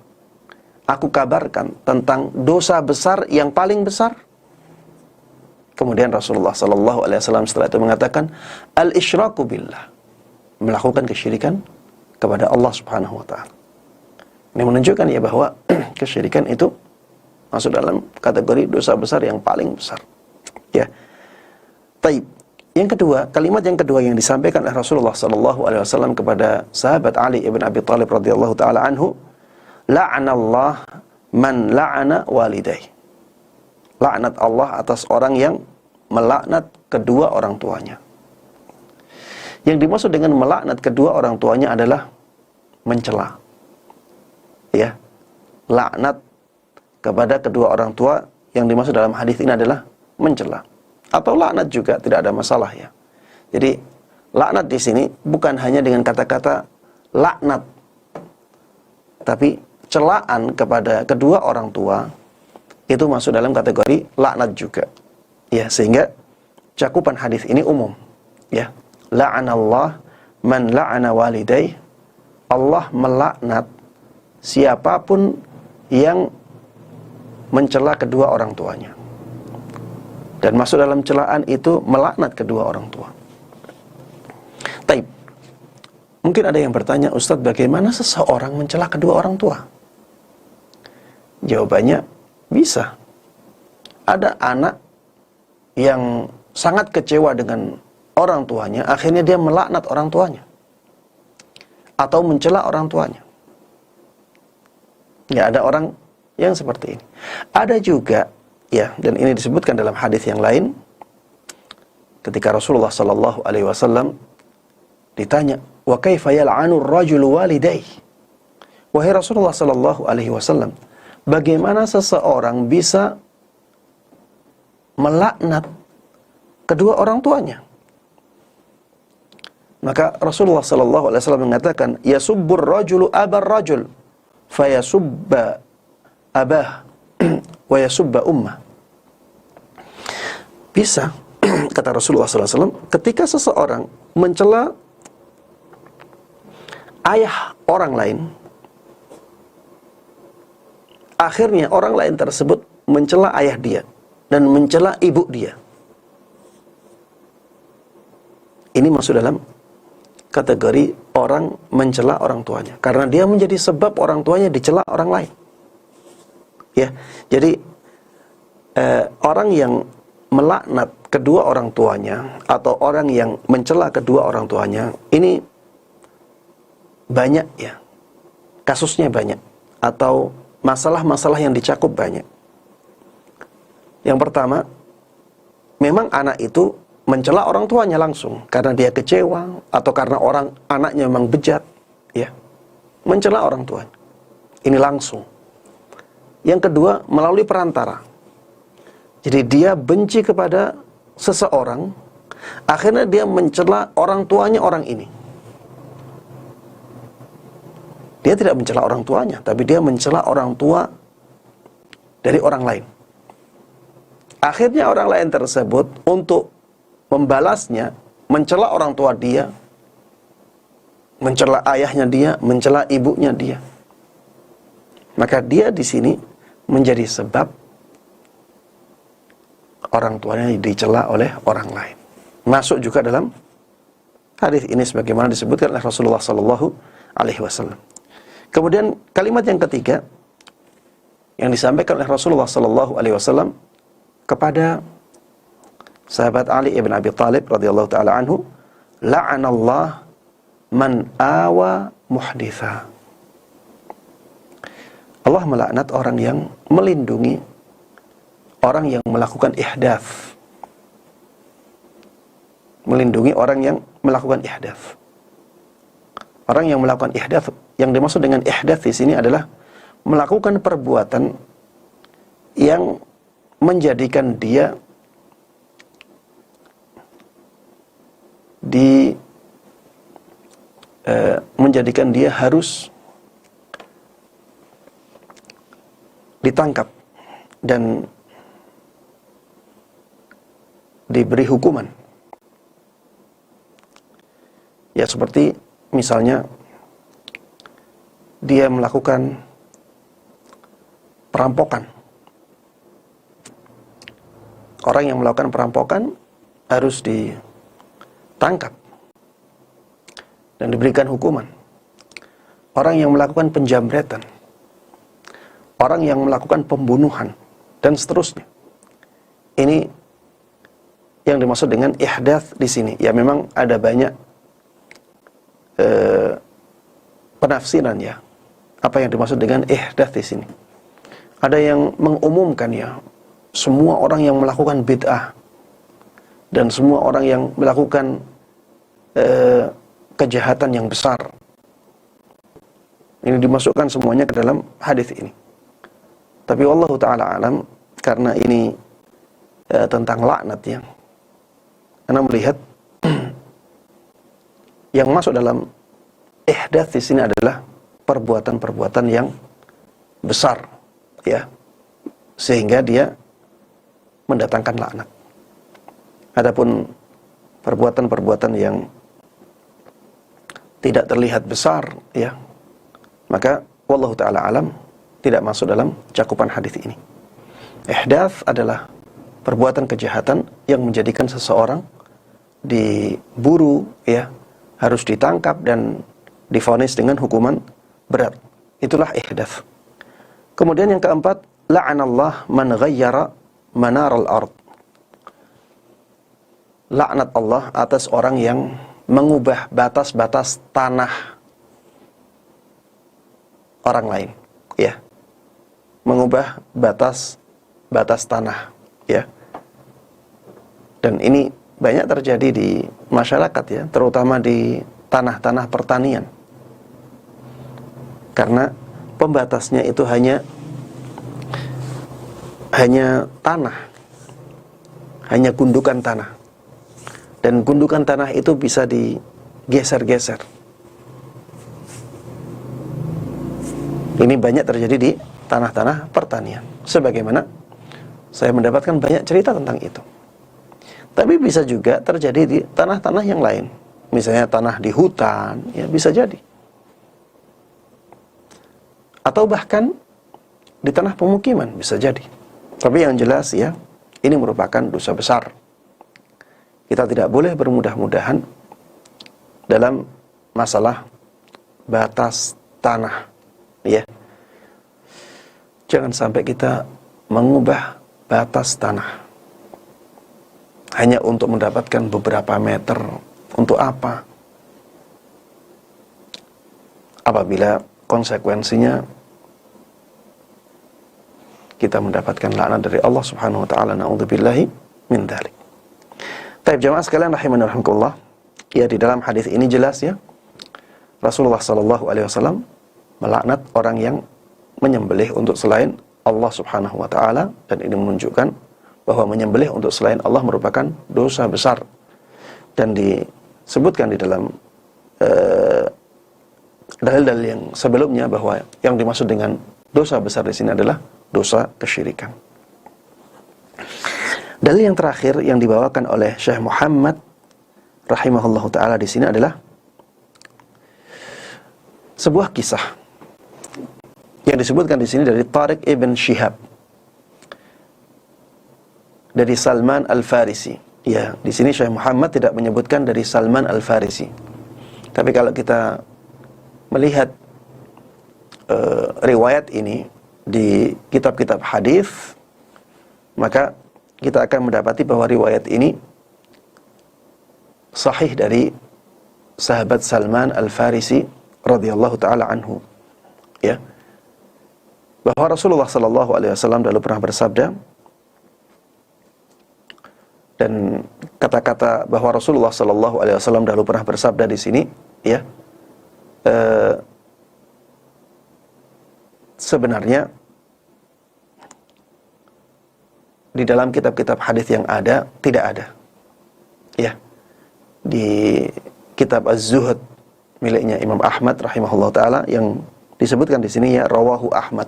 aku kabarkan tentang dosa besar yang paling besar? Kemudian Rasulullah sallallahu alaihi wasallam setelah itu mengatakan, al-isyraku billah, melakukan kesyirikan kepada Allah Subhanahu wa ta'ala. Ini menunjukkan ya bahwa kesyirikan itu masuk dalam kategori dosa besar yang paling besar. Ya. Taib. Yang kedua, kalimat yang kedua yang disampaikan oleh Rasulullah sallallahu alaihi wasallam kepada sahabat Ali ibn Abi Thalib radhiyallahu taala anhu, la'anallah man la'ana walidayh. Laknat Allah atas orang yang melaknat kedua orang tuanya. Yang dimaksud dengan melaknat kedua orang tuanya adalah mencela. Ya. Laknat kepada kedua orang tua yang dimaksud dalam hadis ini adalah mencela. Atau laknat juga tidak ada masalah ya. Jadi laknat di sini bukan hanya dengan kata-kata laknat, tapi celaan kepada kedua orang tua itu masuk dalam kategori laknat juga. Ya, sehingga cakupan hadis ini umum. ya, la'anallah man la'ana walidayh. Allah melaknat siapapun yang mencela kedua orang tuanya. Dan masuk dalam celaan itu melaknat kedua orang tua. Taib. Mungkin ada yang bertanya, Ustadz, bagaimana seseorang mencela kedua orang tua? Jawabannya, bisa. Ada anak yang sangat kecewa dengan orang tuanya, akhirnya dia melaknat orang tuanya. Atau mencela orang tuanya. Ya, ada orang yang seperti ini. Ada juga, ya, dan ini disebutkan dalam hadis yang lain, ketika Rasulullah sallallahu alaihi wasallam ditanya, "Wa kaifa yal'anu ar-rajulu walidayh?" Wahai Rasulullah sallallahu alaihi wasallam, bagaimana seseorang bisa melaknat kedua orang tuanya? Maka Rasulullah sallallahu alaihi wasallam mengatakan, "Yasubbur rajulu abar rajul, fayasubba abah wa yasubba ummah." Bisa, kata Rasulullah sallallahu alaihi wasallam, ketika seseorang mencela ayah orang lain, akhirnya orang lain tersebut mencela ayah dia dan mencela ibu dia. Ini masuk dalam kategori orang mencela orang tuanya, karena dia menjadi sebab orang tuanya dicela orang lain. Ya, jadi orang yang melaknat kedua orang tuanya atau orang yang mencela kedua orang tuanya, ini banyak, ya, kasusnya banyak, atau masalah-masalah yang dicakup banyak. Yang pertama, memang anak itu mencela orang tuanya langsung karena dia kecewa atau karena anaknya memang bejat, ya, mencela orang tuanya. Ini langsung. Yang kedua, melalui perantara. Jadi dia benci kepada seseorang, akhirnya dia mencela orang tuanya orang ini. Dia tidak mencela orang tuanya, tapi dia mencela orang tua dari orang lain. Akhirnya orang lain tersebut untuk membalasnya mencela orang tua dia, mencela ayahnya dia, mencela ibunya dia. Maka dia di sini menjadi sebab orang tuanya dicela oleh orang lain. Masuk juga dalam hadis ini sebagaimana disebutkan oleh Rasulullah sallallahu alaihi wasallam. Kemudian kalimat yang ketiga yang disampaikan oleh Rasulullah sallallahu alaihi wasallam kepada sahabat Ali ibn Abi Thalib radhiyallahu taala anhu, la'anallah man awa muhditha. Allah melaknat orang yang melindungi orang yang melakukan ihdath. Melindungi orang yang melakukan ihdath. Orang yang melakukan ihdath, yang dimaksud dengan ihdath di sini adalah melakukan perbuatan yang menjadikan dia menjadikan dia harus ditangkap dan diberi hukuman. Ya, seperti misalnya dia melakukan perampokan. Orang yang melakukan perampokan harus ditangkap dan diberikan hukuman. Orang yang melakukan penjamretan, orang yang melakukan pembunuhan, dan seterusnya. Ini yang dimaksud dengan ihdath di sini. Ya, memang ada banyak penafsiran, ya, apa yang dimaksud dengan ihdath di sini. Ada yang mengumumkan, ya, semua orang yang melakukan bid'ah dan semua orang yang melakukan kejahatan yang besar, ini dimasukkan semuanya ke dalam hadis ini. Tapi wallahu ta'ala alam, karena ini tentang laknat, ya, Anda melihat yang masuk dalam ihdath di sini adalah perbuatan-perbuatan yang besar, ya, sehingga dia mendatangkan laknat. Adapun perbuatan-perbuatan yang tidak terlihat besar, ya, maka wallahu taala alam tidak masuk dalam cakupan hadis ini. Ihdath adalah perbuatan kejahatan yang menjadikan seseorang diburu, ya, harus ditangkap dan divonis dengan hukuman berat. Itulah ihdath. Kemudian yang keempat, la'anallah man ghayyara manaral ard. Laknat Allah atas orang yang mengubah batas-batas tanah orang lain, ya. Mengubah batas tanah, ya. Dan ini banyak terjadi di masyarakat, ya, terutama di tanah-tanah pertanian. Karena pembatasnya itu hanya tanah, hanya gundukan tanah. Dan gundukan tanah itu bisa digeser-geser. Ini banyak terjadi di tanah-tanah pertanian. Sebagaimana saya mendapatkan banyak cerita tentang itu. Tapi bisa juga terjadi di tanah-tanah yang lain. Misalnya tanah di hutan, ya, bisa jadi. Atau bahkan di tanah pemukiman, bisa jadi. Tapi yang jelas, ya, ini merupakan dosa besar. Kita tidak boleh bermudah-mudahan dalam masalah batas tanah, ya. Jangan sampai kita mengubah batas tanah hanya untuk mendapatkan beberapa meter. Untuk apa? Apabila konsekuensinya kita mendapatkan laknat dari Allah Subhanahu wa taala, naudzubillahi min dzalik. Baik, jamaah sekalian rahimani wa rahimakumullah. Ya, di dalam hadis ini jelas, ya, Rasulullah sallallahu alaihi wasallam melaknat orang yang menyembelih untuk selain Allah Subhanahu wa taala, dan ini menunjukkan bahwa menyembelih untuk selain Allah merupakan dosa besar. Dan disebutkan di dalam dalil-dalil yang sebelumnya bahwa yang dimaksud dengan dosa besar di sini adalah dosa kesyirikan. Dalil yang terakhir yang dibawakan oleh Syekh Muhammad rahimahullahu taala di sini adalah sebuah kisah yang disebutkan di sini dari Tariq ibn Shihab, dari Salman Al-Farisi. Ya, di sini Syekh Muhammad tidak menyebutkan dari Salman Al-Farisi. Tapi kalau kita melihat riwayat ini di kitab-kitab hadis, maka kita akan mendapati bahwa riwayat ini sahih dari sahabat Salman Al-Farisi radhiyallahu taala anhu, ya, bahwa Rasulullah sallallahu alaihi wasallam dahulu pernah bersabda. Dan kata-kata bahwa Rasulullah sallallahu alaihi wasallam dahulu pernah bersabda di sini, ya, sebenarnya di dalam kitab-kitab hadis yang ada tidak ada, ya. Di kitab Az-Zuhd miliknya Imam Ahmad rahimahullah taala yang disebutkan di sini, ya, rawahu Ahmad.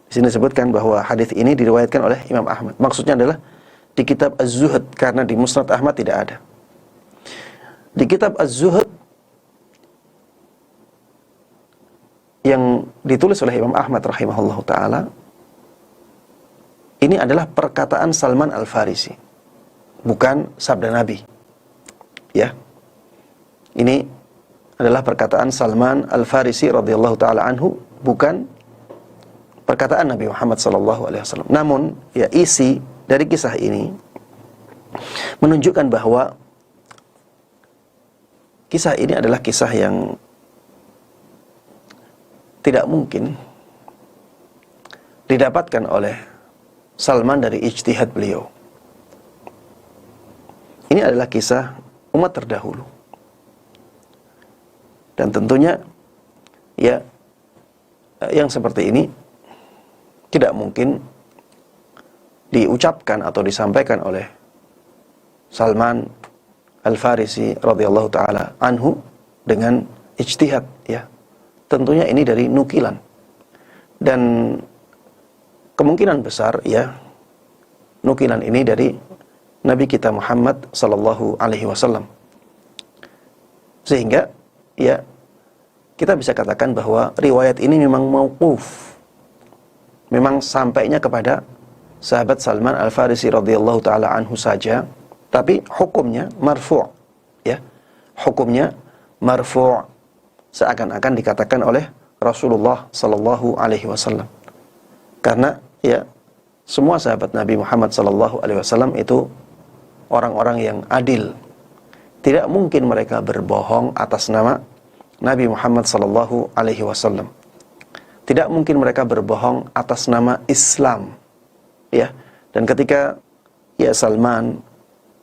Di sini disebutkan bahwa hadis ini diriwayatkan oleh Imam Ahmad. Maksudnya adalah di kitab Az-Zuhd, karena di Musnad Ahmad tidak ada. Di kitab Az-Zuhd yang ditulis oleh Imam Ahmad rahimahullah taala, ini adalah perkataan Salman Al-Farisi, bukan sabda Nabi, ya. Ini adalah perkataan Salman Al-Farisi radhiyallahu taala anhu, bukan perkataan Nabi Muhammad sallallahu alaihi wasallam. Namun, ya, isi dari kisah ini menunjukkan bahwa kisah ini adalah kisah yang tidak mungkin didapatkan oleh Salman dari ijtihad beliau. Ini adalah kisah umat terdahulu. Dan tentunya, ya, yang seperti ini tidak mungkin diucapkan atau disampaikan oleh Salman Al-Farisi radhiyallahu taala anhu dengan ijtihad, ya. Tentunya ini dari nukilan. Dan kemungkinan besar, ya, nukilan ini dari Nabi kita Muhammad sallallahu alaihi wasallam. Sehingga ya kita bisa katakan bahwa riwayat ini memang mauquf. Memang sampainya kepada sahabat Salman Al-Farisi radhiyallahu taala anhu saja, tapi hukumnya marfu', ya. Hukumnya marfu', seakan-akan dikatakan oleh Rasulullah sallallahu alaihi wasallam. Karena ya semua sahabat Nabi Muhammad sallallahu alaihi wasallam itu orang-orang yang adil. Tidak mungkin mereka berbohong atas nama Nabi Muhammad sallallahu alaihi wasallam. Tidak mungkin mereka berbohong atas nama Islam. Ya. Dan ketika ya Salman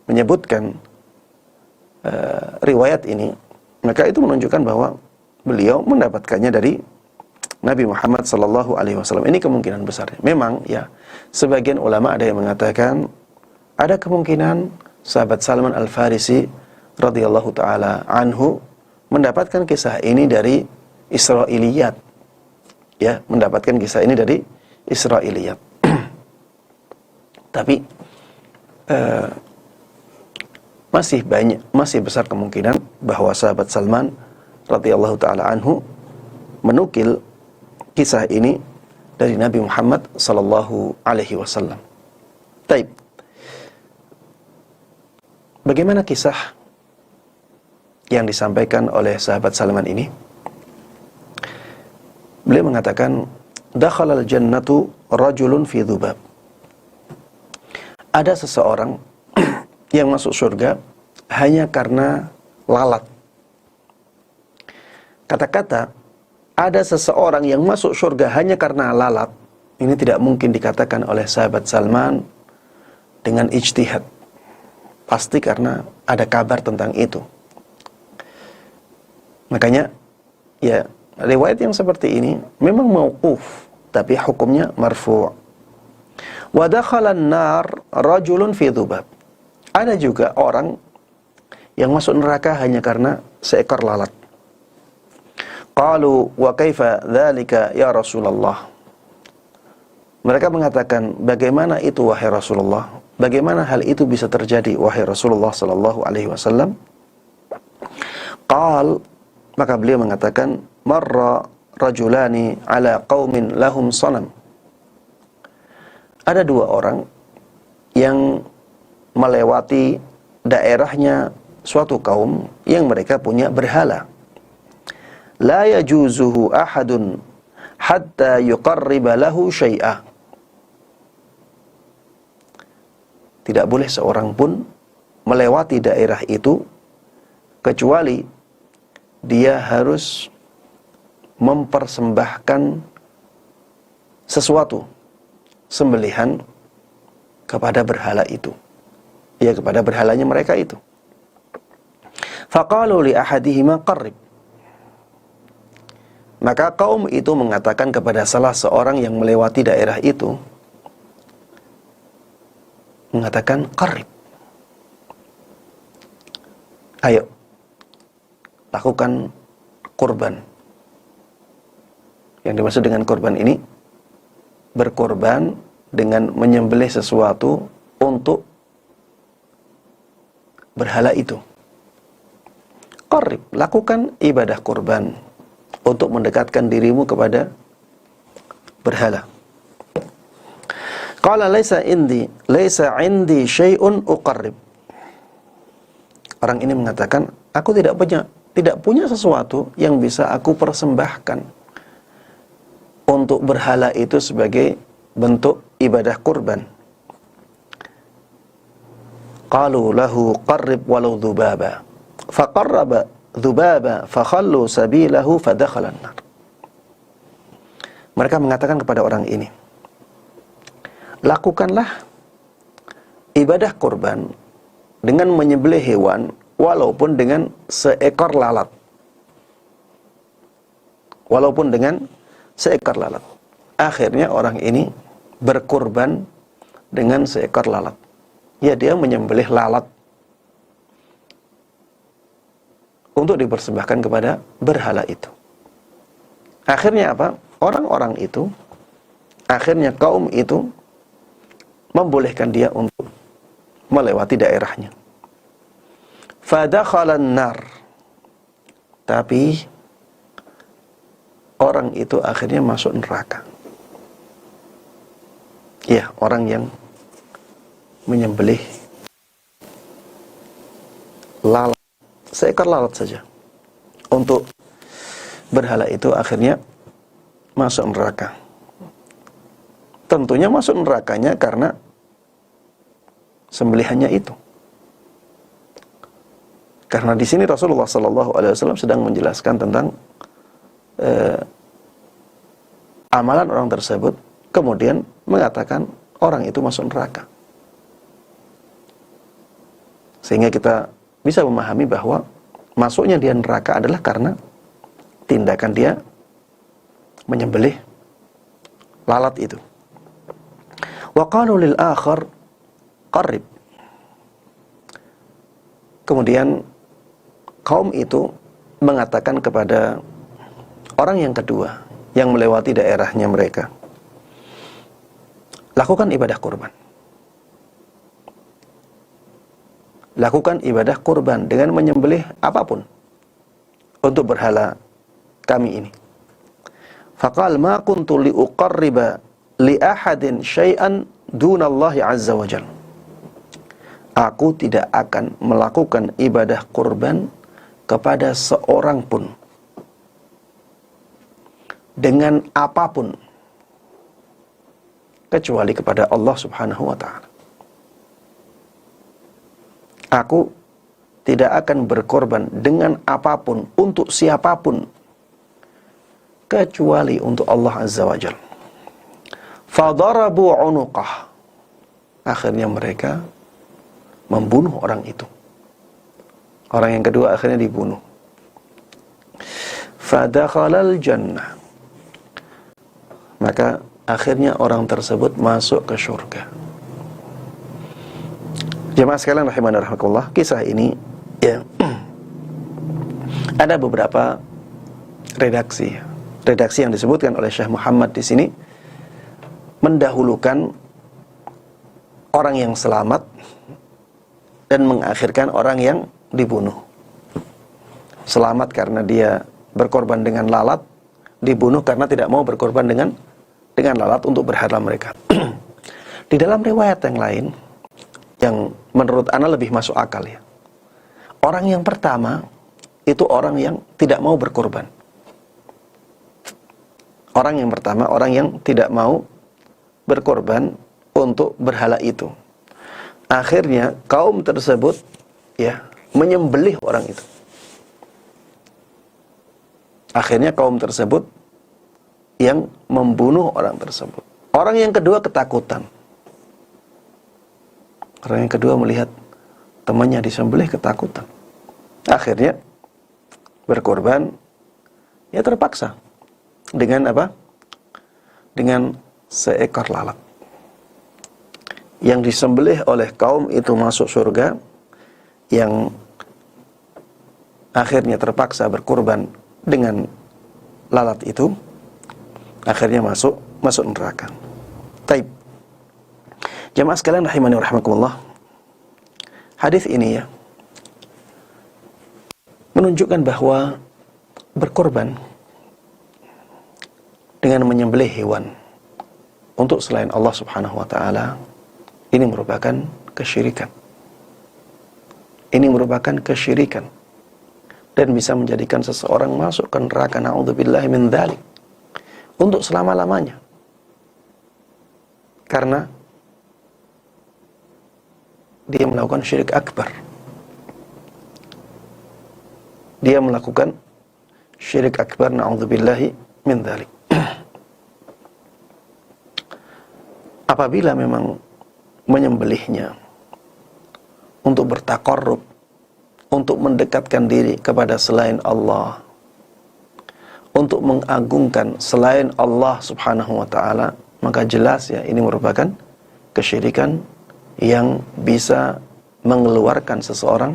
menyebutkan riwayat ini, maka itu menunjukkan bahwa beliau mendapatkannya dari Nabi Muhammad sallallahu alaihi wasallam. Ini kemungkinan besar. Memang ya, sebagian ulama ada yang mengatakan ada kemungkinan sahabat Salman Al-Farisi radhiyallahu taala anhu mendapatkan kisah ini dari Israiliyat. Ya, mendapatkan kisah ini dari Israiliyat. Tapi masih besar kemungkinan bahwa sahabat Salman radhiyallahu taala anhu menukil kisah ini dari Nabi Muhammad sallallahu alaihi wasallam. Baik. Bagaimana kisah yang disampaikan oleh sahabat Salman ini? Beliau mengatakan, dakhalal jannatu rajulun fi dhubab. Ada seseorang yang masuk surga hanya karena lalat. Kata-kata ada seseorang yang masuk surga hanya karena lalat, ini tidak mungkin dikatakan oleh sahabat Salman dengan ijtihad. Pasti karena ada kabar tentang itu. Makanya ya riwayat yang seperti ini memang mauquf, tapi hukumnya marfu'. Wa dakhalan nar rajulun fi dhubab. Ada juga orang yang masuk neraka hanya karena seekor lalat. Qalu wa kaifa dzalika ya Rasulullah. Mereka mengatakan, bagaimana itu wahai Rasulullah? Bagaimana hal itu bisa terjadi wahai Rasulullah sallallahu alaihi wasallam? Qal, maka beliau mengatakan, marra rajulani ala qaumin lahum sanam. Ada dua orang yang melewati daerahnya suatu kaum yang mereka punya berhala. La yajuzuhu ahadun hatta yuqarriba lahu syai'a. Tidak boleh seorang pun melewati daerah itu kecuali dia harus mempersembahkan sesuatu, sembelihan kepada berhala itu, ya, kepada berhalanya mereka itu. Faqalu li ahadihima qarrib. Maka kaum itu mengatakan kepada salah seorang yang melewati daerah itu, mengatakan, qarrib, ayo lakukan kurban. Yang dimaksud dengan kurban ini, berkorban dengan menyembelih sesuatu untuk berhala itu. Qarrib, lakukan ibadah kurban untuk mendekatkan dirimu kepada berhala. Qala laisa indi syai'un uqarrib. Orang ini mengatakan, aku tidak punya sesuatu yang bisa aku persembahkan untuk berhala itu sebagai bentuk ibadah kurban. Qalu lahu qarrib walau dhubaba. Faqarraba dhubaba fakhallu sabilahu fadakhala an-nar. Mereka mengatakan kepada orang ini, lakukanlah ibadah kurban dengan menyembelih hewan walaupun dengan seekor lalat. Walaupun dengan seekor lalat. Akhirnya orang ini berkurban dengan seekor lalat. Ya, dia menyembelih lalat untuk dipersembahkan kepada berhala itu. Akhirnya apa? Orang-orang itu, akhirnya kaum itu membolehkan dia untuk melewati daerahnya. Fadakhalan nar. Tapi orang itu akhirnya masuk neraka. Ya, orang yang menyembelih lalat, seekor lalat saja untuk berhala itu, akhirnya masuk neraka. Tentunya masuk nerakanya karena sembelihannya itu. Karena di sini Rasulullah SAW sedang menjelaskan tentang amalan orang tersebut, kemudian mengatakan orang itu masuk neraka. Sehingga kita bisa memahami bahwa masuknya dia neraka adalah karena tindakan dia menyembelih lalat itu. Wa qalu lil akhar qarrib. Kemudian kaum itu mengatakan kepada orang yang kedua yang melewati daerahnya mereka, lakukan ibadah kurban. Lakukan ibadah kurban dengan menyembelih apapun untuk berhala kami ini. Faqal ma kuntu liuqarriba li ahadin syai'an dunallahi azza wa jalla. Aku tidak akan melakukan ibadah kurban kepada seorang pun dengan apapun kecuali kepada Allah Subhanahu wa taala. Aku tidak akan berkorban dengan apapun untuk siapapun kecuali untuk Allah Azza wa Jalla. Fadarabu unuqah. Akhirnya mereka membunuh orang itu. Orang yang kedua akhirnya dibunuh. Fadakhalal jannah. Maka akhirnya orang tersebut masuk ke surga. Jemaah sekalian rahimani rahimakumullah, kisah ini ya ada beberapa redaksi yang disebutkan oleh Syekh Muhammad di sini mendahulukan orang yang selamat dan mengakhirkan orang yang dibunuh. Selamat karena dia berkorban dengan lalat, dibunuh karena tidak mau berkorban dengan lalat untuk berhala mereka. Di dalam riwayat yang lain yang menurut ana lebih masuk akal ya, orang yang pertama itu orang yang tidak mau berkorban. Orang yang pertama, orang yang tidak mau berkorban untuk berhala itu. Akhirnya kaum tersebut ya menyembelih orang itu. Akhirnya kaum tersebut yang membunuh orang tersebut. Orang yang kedua ketakutan. Orang yang kedua melihat temannya disembelih, ketakutan. Akhirnya berkorban, ya terpaksa. Dengan apa? Dengan seekor lalat. Yang disembelih oleh kaum itu masuk surga, yang akhirnya terpaksa berkorban dengan lalat itu, akhirnya masuk neraka. Taib. Jamaah sekalian rahimani wa rahimakumullah. Hadis ini ya menunjukkan bahwa berkorban dengan menyembelih hewan untuk selain Allah Subhanahu wa taala ini merupakan kesyirikan. Ini merupakan kesyirikan dan bisa menjadikan seseorang masuk ke neraka, na'udzubillahi min dzalik, untuk selama-lamanya. Karena dia melakukan syirik akbar. Dia melakukan syirik akbar, na'udzubillahi min dzalik. Apabila memang menyembelihnya untuk bertaqarrub, untuk mendekatkan diri kepada selain Allah, untuk mengagungkan selain Allah Subhanahu wa taala, maka jelas ya ini merupakan kesyirikan yang bisa mengeluarkan seseorang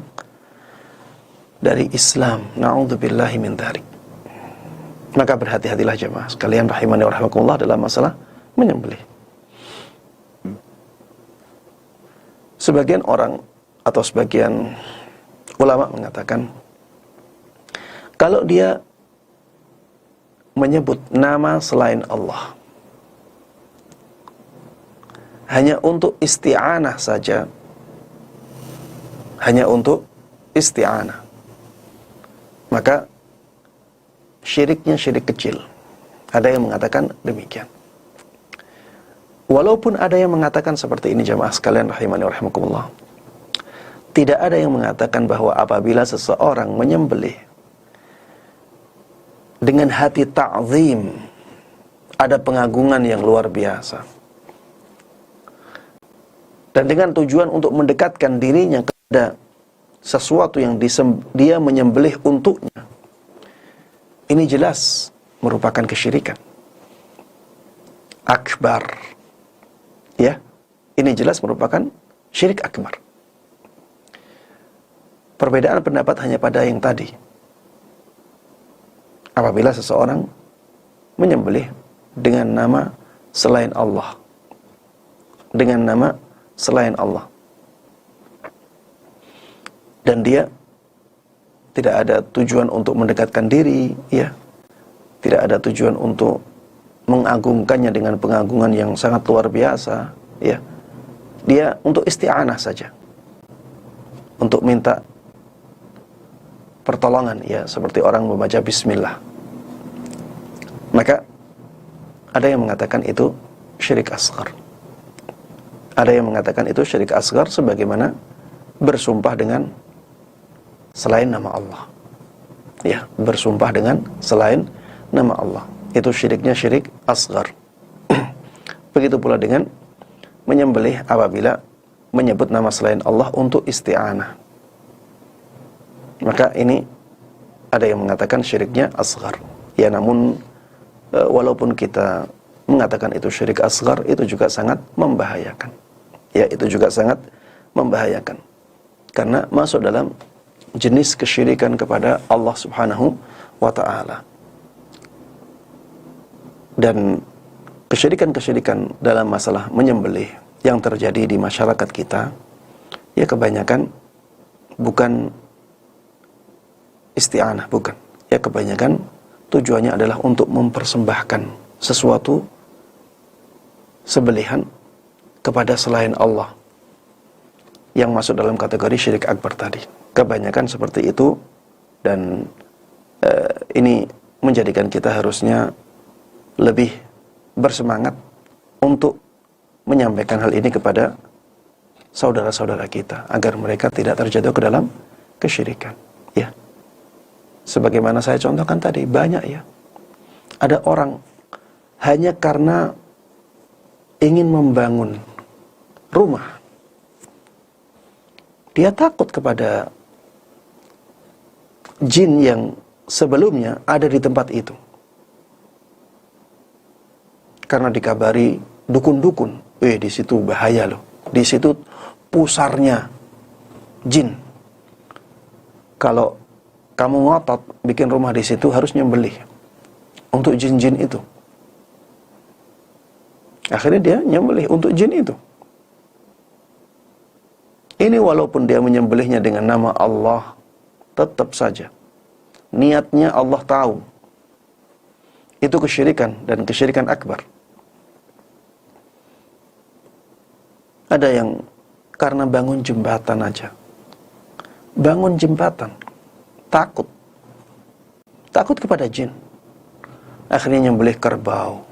dari Islam. Na'udzubillahi min dzalik. Maka berhati-hatilah jemaah sekalian rahimani wa rahimakumullah dalam masalah menyembelih. Sebagian orang atau sebagian ulama mengatakan, kalau dia menyebut nama selain Allah hanya untuk isti'anah saja, hanya untuk isti'anah, maka syiriknya syirik kecil. Ada yang mengatakan demikian. Walaupun ada yang mengatakan seperti ini, jamaah sekalian rahimani wa rahimakumullah, tidak ada yang mengatakan bahwa apabila seseorang menyembelih dengan hati ta'zim, ada pengagungan yang luar biasa, dan dengan tujuan untuk mendekatkan dirinya kepada sesuatu yang dia menyembelih untuknya, ini jelas merupakan kesyirikan akbar. Ya, ini jelas merupakan syirik akbar. Perbedaan pendapat hanya pada yang tadi. Apabila seseorang menyembelih dengan nama selain Allah, dengan nama selain Allah, dan dia tidak ada tujuan untuk mendekatkan diri, ya, tidak ada tujuan untuk mengagungkannya dengan pengagungan yang sangat luar biasa, ya, dia untuk isti'anah saja, untuk minta pertolongan, ya, seperti orang membaca bismillah, maka ada yang mengatakan itu syirik asghar. Ada yang mengatakan itu syirik asghar sebagaimana bersumpah dengan selain nama Allah, ya, bersumpah dengan selain nama Allah, itu syiriknya syirik asghar. Begitu pula dengan menyembelih apabila menyebut nama selain Allah untuk isti'anah, maka ini ada yang mengatakan syiriknya asghar. Ya, namun walaupun kita mengatakan itu syirik asghar, itu juga sangat membahayakan. Ya, itu juga sangat membahayakan, karena masuk dalam jenis kesyirikan kepada Allah Subhanahu wa ta'ala. Dan kesyirikan-kesyirikan dalam masalah menyembelih yang terjadi di masyarakat kita, ya, kebanyakan bukan isti'anah, bukan. Ya, kebanyakan tujuannya adalah untuk mempersembahkan sesuatu sembelihan kepada selain Allah, yang masuk dalam kategori syirik akbar tadi. Kebanyakan seperti itu, dan ini menjadikan kita harusnya lebih bersemangat untuk menyampaikan hal ini kepada saudara-saudara kita, agar mereka tidak terjatuh ke dalam kesyirikan, ya. Sebagaimana saya contohkan tadi, banyak, ya, ada orang hanya karena ingin membangun rumah, dia takut kepada jin yang sebelumnya ada di tempat itu, karena dikabari dukun-dukun, di situ bahaya loh, di situ pusarnya jin. Kalau kamu ngotot bikin rumah di situ, harus nyembelih untuk jin-jin itu. Akhirnya dia nyembelih untuk jin itu. Ini walaupun dia menyembelihnya dengan nama Allah, tetap saja niatnya Allah tahu itu kesyirikan, dan kesyirikan akbar. Ada yang karena bangun jembatan aja, bangun jembatan, takut kepada jin, akhirnya nyembelih kerbau.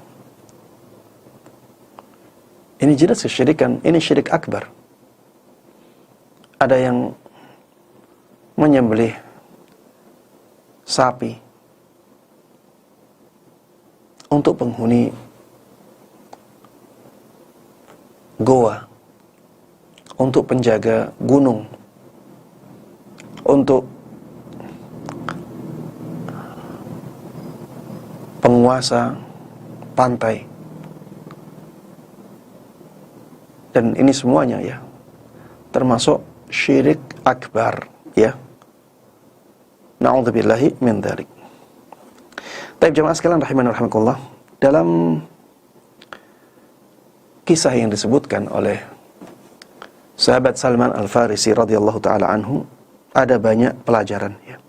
Ini jelas kesyirikan, ini syirik akbar. Ada yang menyembelih sapi untuk penghuni goa, untuk penjaga gunung, untuk penguasa pantai. Dan ini semuanya, ya, termasuk syirik akbar, ya. Na'udzubillahi min dzalik. Baik, jemaah sekalian rahimani wa rahimakumullah, dalam kisah yang disebutkan oleh sahabat Salman Al-Farisi radhiyallahu taala anhu, ada banyak pelajaran ya.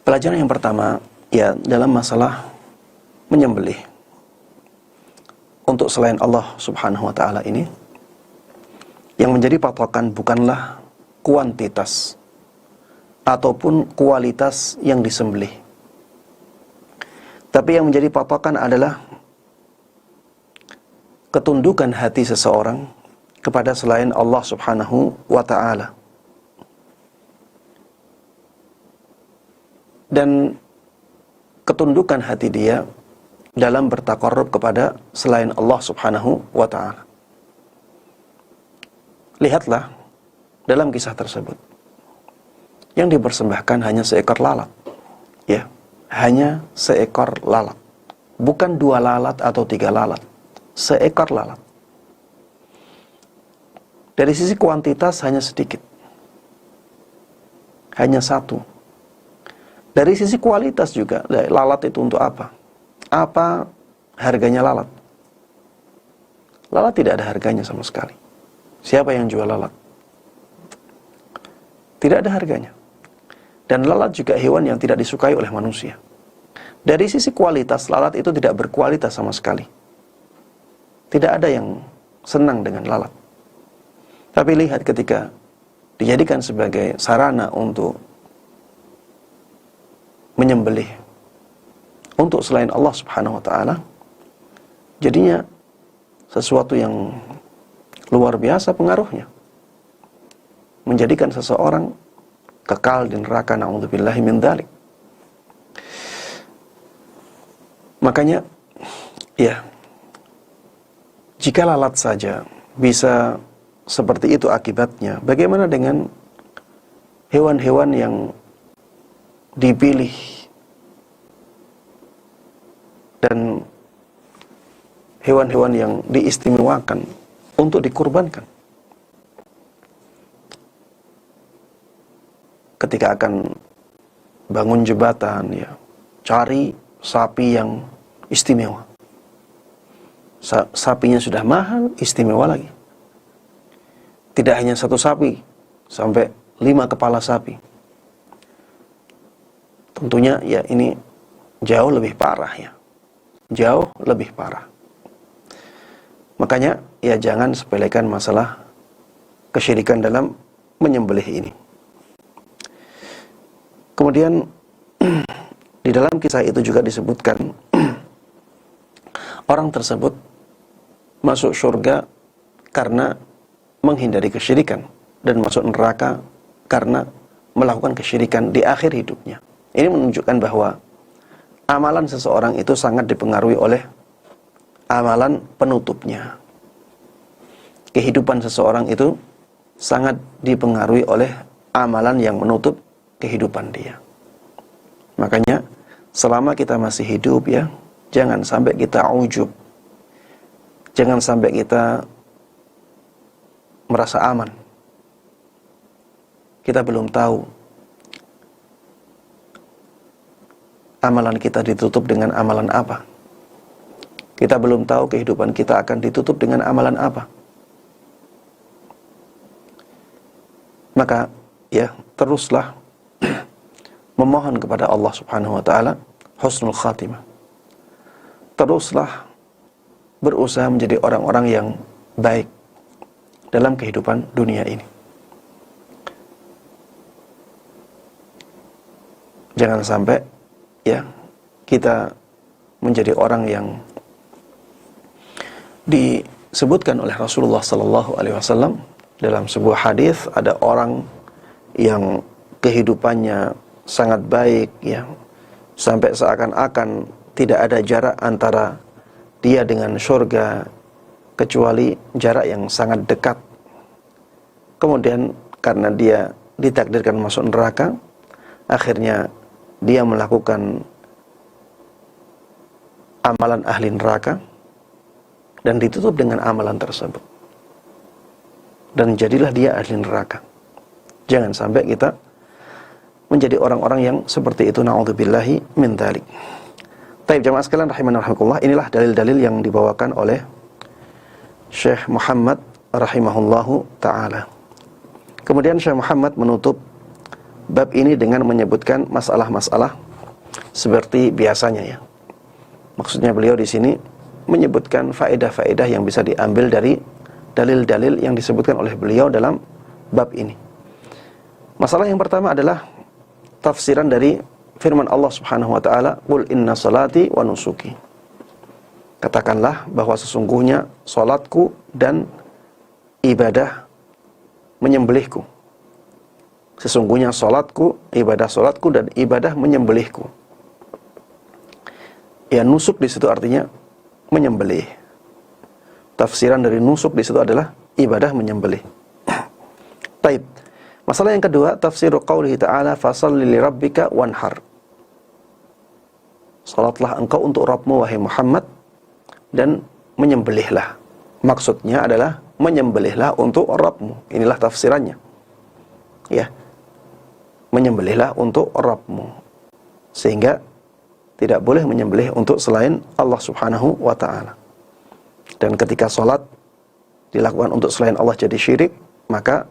Pelajaran yang pertama ya dalam masalah menyembelih untuk selain Allah Subhanahu wa taala ini, yang menjadi patokan bukanlah kuantitas ataupun kualitas yang disembelih, tapi yang menjadi patokan adalah ketundukan hati seseorang kepada selain Allah Subhanahu wa ta'ala. Dan ketundukan hati dia dalam bertaqarrub kepada selain Allah Subhanahu wa ta'ala. Lihatlah dalam kisah tersebut, yang dipersembahkan hanya seekor lalat. Ya, hanya seekor lalat. Bukan 2 lalat atau 3 lalat. Seekor lalat. Dari sisi kuantitas hanya sedikit. Hanya 1. Dari sisi kualitas juga, lalat itu untuk apa? Apa harganya lalat? Lalat tidak ada harganya sama sekali. Siapa yang jual lalat? Tidak ada harganya. Dan lalat juga hewan yang tidak disukai oleh manusia. Dari sisi kualitas, lalat itu tidak berkualitas sama sekali. Tidak ada yang senang dengan lalat. Tapi lihat ketika dijadikan sebagai sarana untuk menyembelih untuk selain Allah Subhanahu wa ta'ala, jadinya sesuatu yang luar biasa pengaruhnya, menjadikan seseorang kekal di neraka, na'udzubillahi min dzalik. Makanya ya, jika lalat saja bisa seperti itu akibatnya, bagaimana dengan hewan-hewan yang dipilih dan hewan-hewan yang diistimewakan untuk dikurbankan? Ketika akan bangun jembatan ya, cari sapi yang istimewa. Sapinya sudah mahal, istimewa lagi. Tidak hanya 1 sapi, sampai 5 kepala sapi. Tentunya ya ini jauh lebih parah ya. Jauh lebih parah. Makanya ya jangan sepelekan masalah kesyirikan dalam menyembelih ini. Kemudian di dalam kisah itu juga disebutkan orang tersebut masuk surga karena menghindari kesyirikan dan masuk neraka karena melakukan kesyirikan di akhir hidupnya. Ini menunjukkan bahwa amalan seseorang itu sangat dipengaruhi oleh amalan penutupnya. Kehidupan seseorang itu sangat dipengaruhi oleh amalan yang menutup kehidupan dia. Makanya selama kita masih hidup ya, jangan sampai kita ujub. Jangan sampai kita merasa aman. Kita belum tahu amalan kita ditutup dengan amalan apa. Kita belum tahu kehidupan kita akan ditutup dengan amalan apa. Maka ya teruslah memohon kepada Allah Subhanahu wa ta'ala husnul khatimah. Teruslah berusaha menjadi orang-orang yang baik dalam kehidupan dunia ini. Jangan sampai ya kita menjadi orang yang disebutkan oleh Rasulullah sallallahu alaihi wasallam dalam sebuah hadis, ada orang yang kehidupannya sangat baik ya, sampai seakan-akan tidak ada jarak antara dia dengan surga kecuali jarak yang sangat dekat. Kemudian karena dia ditakdirkan masuk neraka, akhirnya dia melakukan amalan ahli neraka dan ditutup dengan amalan tersebut, dan jadilah dia ahli neraka. Jangan sampai kita menjadi orang-orang yang seperti itu, na'udzubillahi min dzalik. Baik jamaah sekalian rahimani rahimakumullah, inilah dalil-dalil yang dibawakan oleh Syekh Muhammad rahimahullahu taala. Kemudian Syekh Muhammad menutup bab ini dengan menyebutkan masalah-masalah seperti biasanya ya. Maksudnya beliau di sini menyebutkan faedah-faedah yang bisa diambil dari dalil-dalil yang disebutkan oleh beliau dalam bab ini. Masalah yang pertama adalah tafsiran dari firman Allah Subhanahu wa taala, "Qul inna salati wa nusuki." Katakanlah bahwa sesungguhnya salatku dan ibadah menyembelihku. Sesungguhnya salatku, ibadah salatku dan ibadah menyembelihku. Ya, nusuk di situ artinya menyembelih. Tafsiran dari nusuk di situ adalah ibadah menyembelih. Taib. Masalah yang kedua, tafsir qaulihi ta'ala fasalli li rabbika wanhar. Salatlah engkau untuk Rabbmu wahai Muhammad dan menyembelihlah. Maksudnya adalah menyembelihlah untuk Rabbmu. Inilah tafsirannya. Ya. Menyembelihlah untuk Rabbmu. Sehingga tidak boleh menyembelih untuk selain Allah Subhanahu wa ta'ala. Dan ketika salat dilakukan untuk selain Allah jadi syirik, maka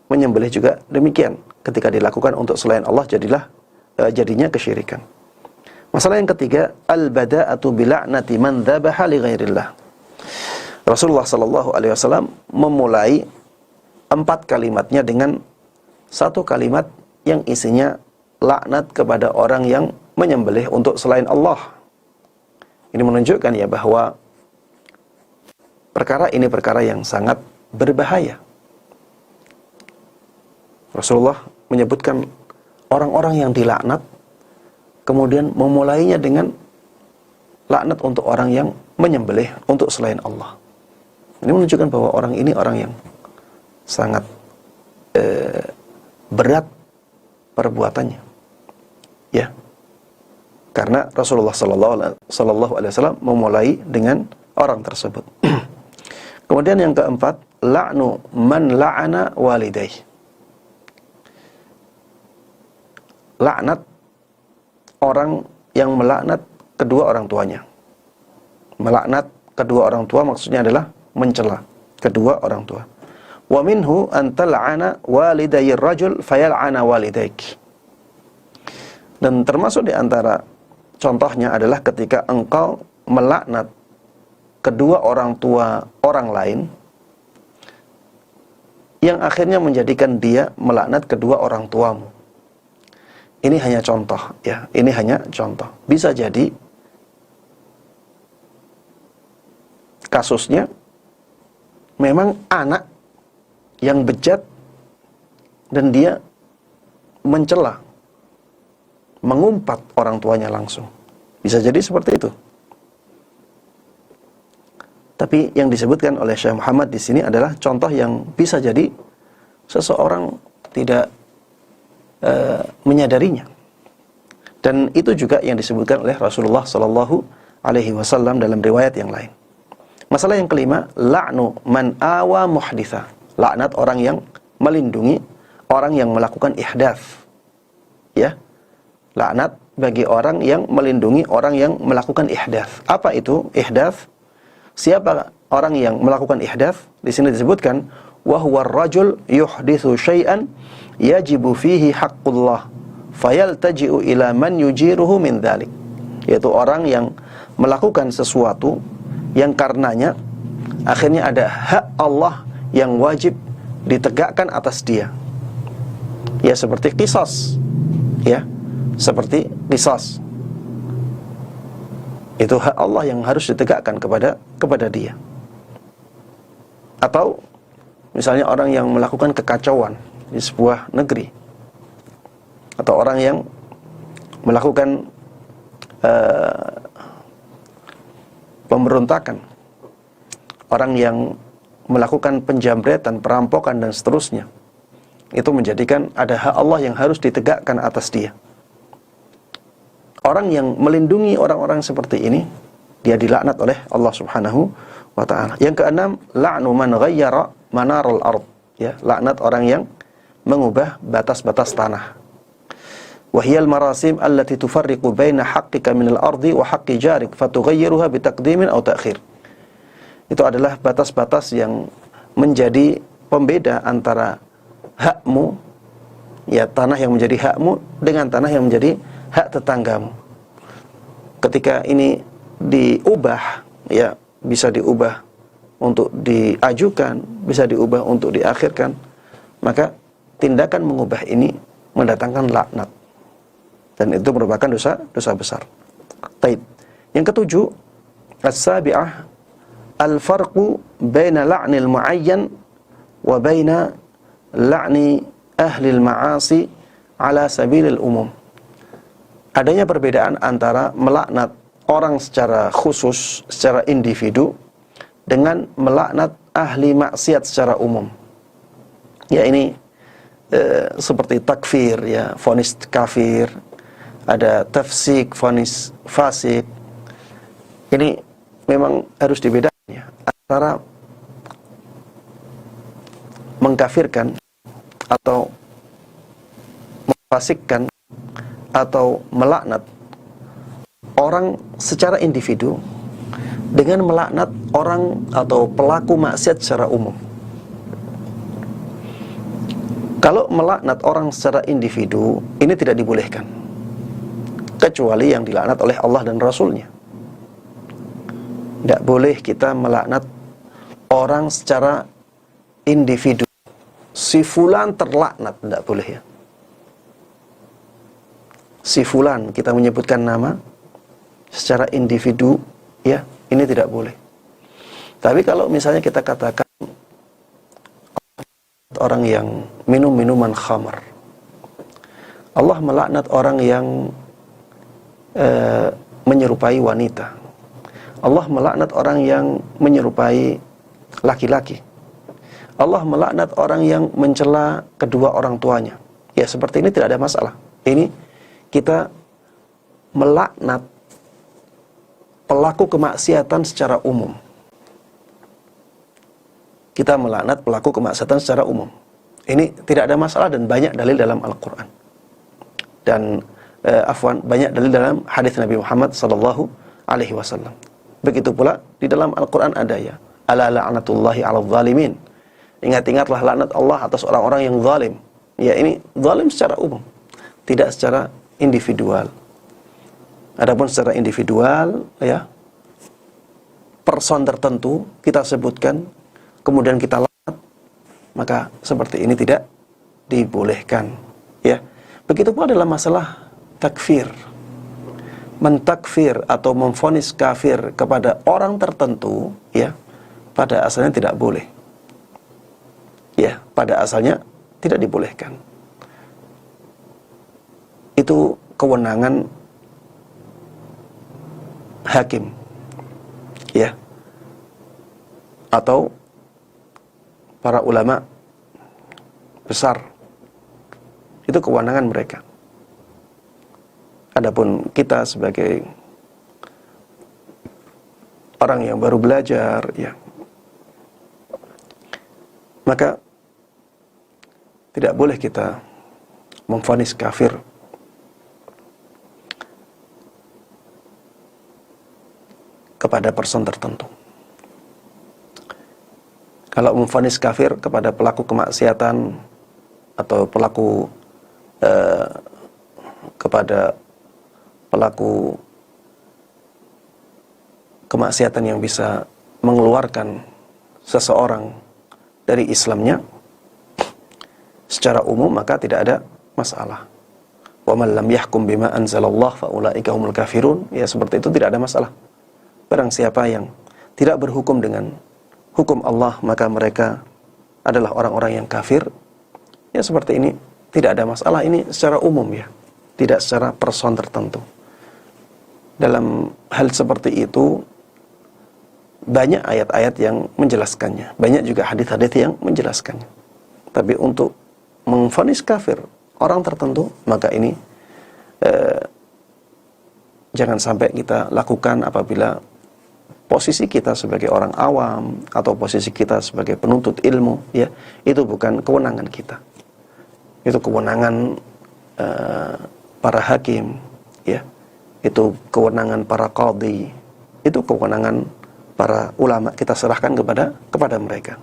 menyembelih juga demikian. Ketika dilakukan untuk selain Allah jadinya kesyirikan. Masalah yang ketiga, al-bada'atu bila'nati man dzabaha li ghairillah. Rasulullah sallallahu alaihi wasallam memulai 4 kalimatnya dengan satu kalimat yang isinya laknat kepada orang yang menyembelih untuk selain Allah. Ini menunjukkan ya bahwa perkara ini perkara yang sangat berbahaya. Rasulullah menyebutkan orang-orang yang dilaknat, kemudian memulainya dengan laknat untuk orang yang menyembelih untuk selain Allah. Ini menunjukkan bahwa orang ini orang yang sangat berat perbuatannya. Ya. Karena Rasulullah sallallahu alaihi wasallam memulai dengan orang tersebut. Kemudian yang keempat, la'nu man la'ana walidayh. Laknat orang yang melaknat kedua orang tuanya. Melaknat kedua orang tua maksudnya adalah mencela kedua orang tua. Wa minhu an tal'ana walidayir rajul fayal'ana walidayk. Dan termasuk di antara contohnya adalah ketika engkau melaknat kedua orang tua orang lain yang akhirnya menjadikan dia melaknat kedua orang tuamu. Ini hanya contoh ya, ini hanya contoh. Bisa jadi kasusnya memang anak yang bejat dan dia mencela, mengumpat orang tuanya langsung. Bisa jadi seperti itu. Tapi yang disebutkan oleh Syekh Muhammad di sini adalah contoh yang bisa jadi seseorang tidak menyadarinya. Dan itu juga yang disebutkan oleh Rasulullah sallallahu alaihi wasallam dalam riwayat yang lain. Masalah yang kelima, la'nu man awa muhditha. Laknat orang yang melindungi orang yang melakukan ihdats. Ya. Laknat bagi orang yang melindungi orang yang melakukan ihdats. Apa itu ihdats? Siapa orang yang melakukan ihdats? Di sini disebutkan wa huwa ar-rajul yuhditsu syai'an yajibu fihi haqqullah fayaltaji'u ila man yujiruhu min dzalik. Yaitu orang yang melakukan sesuatu yang karenanya akhirnya ada hak Allah yang wajib ditegakkan atas dia. Ya seperti qisas. Ya, seperti qisas. Itu hak Allah yang harus ditegakkan kepada dia. Atau misalnya orang yang melakukan kekacauan di sebuah negeri, atau orang yang melakukan pemberontakan, orang yang melakukan penjamretan, perampokan dan seterusnya, itu menjadikan ada hak Allah yang harus ditegakkan atas dia. Orang yang melindungi orang-orang seperti ini, dia dilaknat oleh Allah Subhanahu wa ta'ala. Yang keenam, la'nu man ghayyara manarul ard. Ya, laknat orang yang mengubah batas-batas tanah. Wahiyal marasim allati tufarriqu baina haqqika minal ardi wa haqqi jarik fatughayyiruha bitaqdimin aw ta'khir. itu adalah batas-batas yang menjadi pembeda antara hakmu, ya, tanah yang menjadi hakmu dengan tanah yang menjadi hak tetanggamu. Ketika ini diubah, ya, bisa diubah untuk diajukan, bisa diubah untuk diakhirkan, maka tindakan mengubah ini mendatangkan laknat, dan itu merupakan dosa besar. Taib. Yang ketujuh, as-sabi'ah, al-farqu baina la'nil mu'ayyan wa baina la'ni ahli al-ma'asi ala sabilil umum. Adanya perbedaan antara melaknat orang secara khusus, secara individu, dengan melaknat ahli maksiat secara umum. Ya, ini seperti takfir, ya, vonis kafir, ada tafsik, vonis fasik. Ini memang harus dibedakan, ya, antara mengkafirkan atau memfasikkan atau melaknat orang secara individu dengan melaknat orang atau pelaku maksiat secara umum. Kalau melaknat orang secara individu, ini tidak dibolehkan, kecuali yang dilaknat oleh Allah dan Rasulnya. Tidak boleh kita melaknat orang secara individu. Si fulan terlaknat, tidak boleh, ya. Si fulan, kita menyebutkan nama secara individu, ya, ini tidak boleh. Tapi kalau misalnya kita katakan orang yang minum minuman khamar, Allah melaknat orang yang menyerupai wanita, Allah melaknat orang yang menyerupai laki-laki, Allah melaknat orang yang mencela kedua orang tuanya. Ya, seperti ini tidak ada masalah. Ini kita melaknat pelaku kemaksiatan secara umum. Kita melaknat pelaku kemaksiatan secara umum. Ini tidak ada masalah dan banyak dalil dalam Al-Quran. Dan banyak dalil dalam hadis Nabi Muhammad SAW. Begitu pula di dalam Al-Quran ada, ya, ala la'natullahi 'alal zalimin. Ingat-ingatlah laknat Allah atas orang-orang yang zalim. Ya, ini zalim secara umum, tidak secara individual. Adapun secara individual, ya, person tertentu kita sebutkan, kemudian kita laknat, maka seperti ini tidak dibolehkan, ya. Begitu pula dalam masalah takfir, mentakfir atau memvonis kafir kepada orang tertentu, ya, pada asalnya tidak boleh, ya, pada asalnya tidak dibolehkan. Itu kewenangan hakim, ya, atau para ulama besar. Itu kewenangan mereka. Adapun kita sebagai orang yang baru belajar, ya, maka tidak boleh kita memvonis kafir kepada person tertentu. Kalau memvonis kafir kepada pelaku kemaksiatan atau kepada pelaku kemaksiatan yang bisa mengeluarkan seseorang dari Islamnya secara umum, maka tidak ada masalah. Wa man lam yahkum bima anzalallah fa ulaika humul kafirun. Ya, seperti itu tidak ada masalah. Barang siapa yang tidak berhukum dengan hukum Allah, maka mereka adalah orang-orang yang kafir. Ya, seperti ini tidak ada masalah. Ini secara umum, ya, tidak secara person tertentu. Dalam hal seperti itu banyak ayat-ayat yang menjelaskannya, banyak juga hadis-hadis yang menjelaskannya. Tapi untuk memvonis kafir orang tertentu, maka ini jangan sampai kita lakukan apabila posisi kita sebagai orang awam atau posisi kita sebagai penuntut ilmu, ya, itu bukan kewenangan kita. Itu kewenangan para hakim, ya. Itu kewenangan para qadhi, itu kewenangan para ulama, kita serahkan kepada mereka.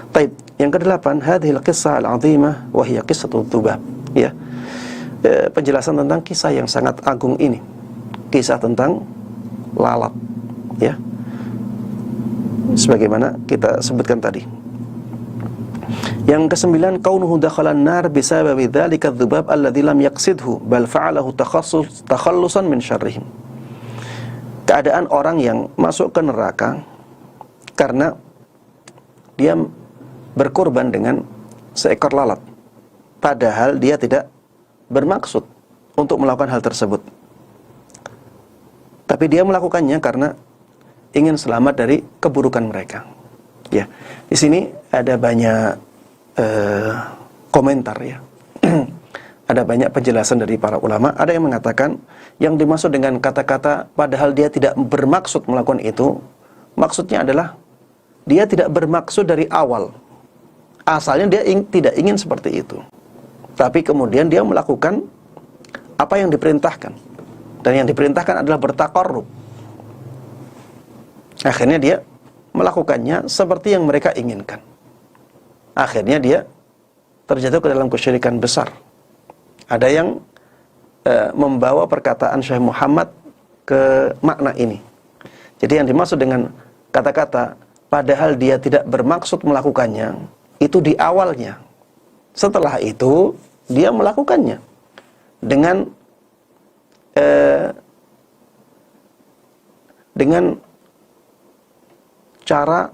Baik, yang kedelapan, hadhil qissah al-'azimah wa hiya qissatul dzubab, ya. Penjelasan tentang kisah yang sangat agung ini, kisah tentang lalat, ya. Sebagaimana kita sebutkan tadi. Yang kesembilan, kaunuhu dakhala an-nar bisababi dzalika adz-dzubab alladzi lam yaqsidhu bal fa'alahu takhallusan min syarrihim. Keadaan orang yang masuk ke neraka karena dia berkorban dengan seekor lalat, padahal dia tidak bermaksud untuk melakukan hal tersebut, tapi dia melakukannya karena ingin selamat dari keburukan mereka. Ya, di sini ada banyak komentar, ya. Ada banyak penjelasan dari para ulama. Ada yang mengatakan yang dimaksud dengan kata-kata padahal dia tidak bermaksud melakukan itu, maksudnya adalah dia tidak bermaksud dari awal. Asalnya dia tidak ingin seperti itu, tapi kemudian dia melakukan apa yang diperintahkan, dan yang diperintahkan adalah bertaqarrub. Akhirnya dia melakukannya seperti yang mereka inginkan. Akhirnya dia terjatuh ke dalam kesyirikan besar. Ada yang membawa perkataan Syekh Muhammad ke makna ini. Jadi yang dimaksud dengan kata-kata padahal dia tidak bermaksud melakukannya, itu di awalnya. Setelah itu dia melakukannya dengan cara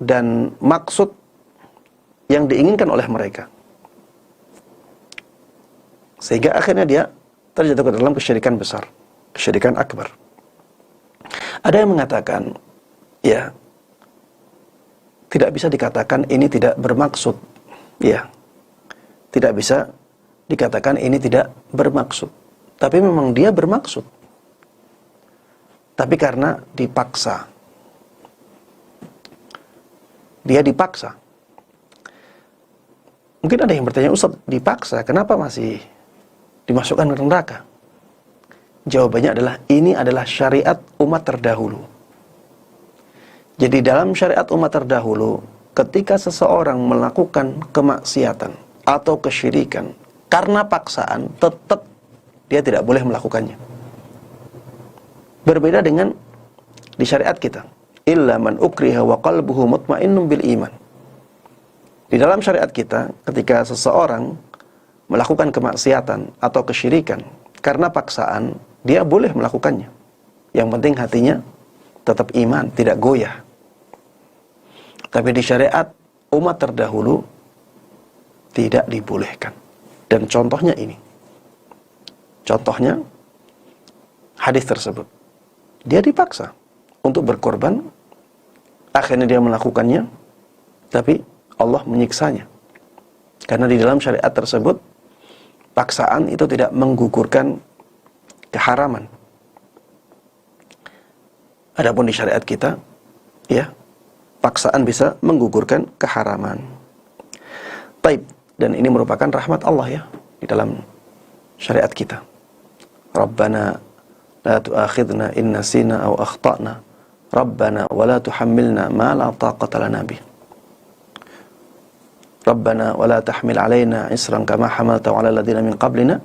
dan maksud yang diinginkan oleh mereka, sehingga akhirnya dia terjatuh ke dalam kesyirikan besar, kesyirikan akbar. Ada yang mengatakan, ya, tidak bisa dikatakan ini tidak bermaksud, ya, tidak bisa dikatakan ini tidak bermaksud, tapi memang dia bermaksud, tapi karena dipaksa, dia dipaksa. Mungkin ada yang bertanya, Ustaz, dipaksa, kenapa masih dimasukkan ke neraka? Jawabannya adalah, ini adalah syariat umat terdahulu. Jadi dalam syariat umat terdahulu, ketika seseorang melakukan kemaksiatan atau kesyirikan karena paksaan, tetap dia tidak boleh melakukannya. Berbeda dengan di syariat kita, illa man ukriha wa qalbuhu mutmainnun bil iman. Di dalam syariat kita, ketika seseorang melakukan kemaksiatan atau kesyirikan karena paksaan, dia boleh melakukannya. Yang penting hatinya tetap iman, tidak goyah. Tapi di syariat umat terdahulu tidak dibolehkan. Dan contohnya ini. Contohnya hadis tersebut. Dia dipaksa untuk berkorban, akhirnya dia melakukannya, tapi Allah menyiksanya. Karena di dalam syariat tersebut, paksaan itu tidak menggugurkan keharaman. Adapun di syariat kita, ya, paksaan bisa menggugurkan keharaman. Taib, dan ini merupakan rahmat Allah, ya, di dalam syariat kita. Rabbana la tu'akhidna in nasina aw akhtana. Rabbana wa la tuhammilna ma la taqata lana bih. Rabbana wa la tahmil alaina isran kama hamaltahu ala alladziina min qablina.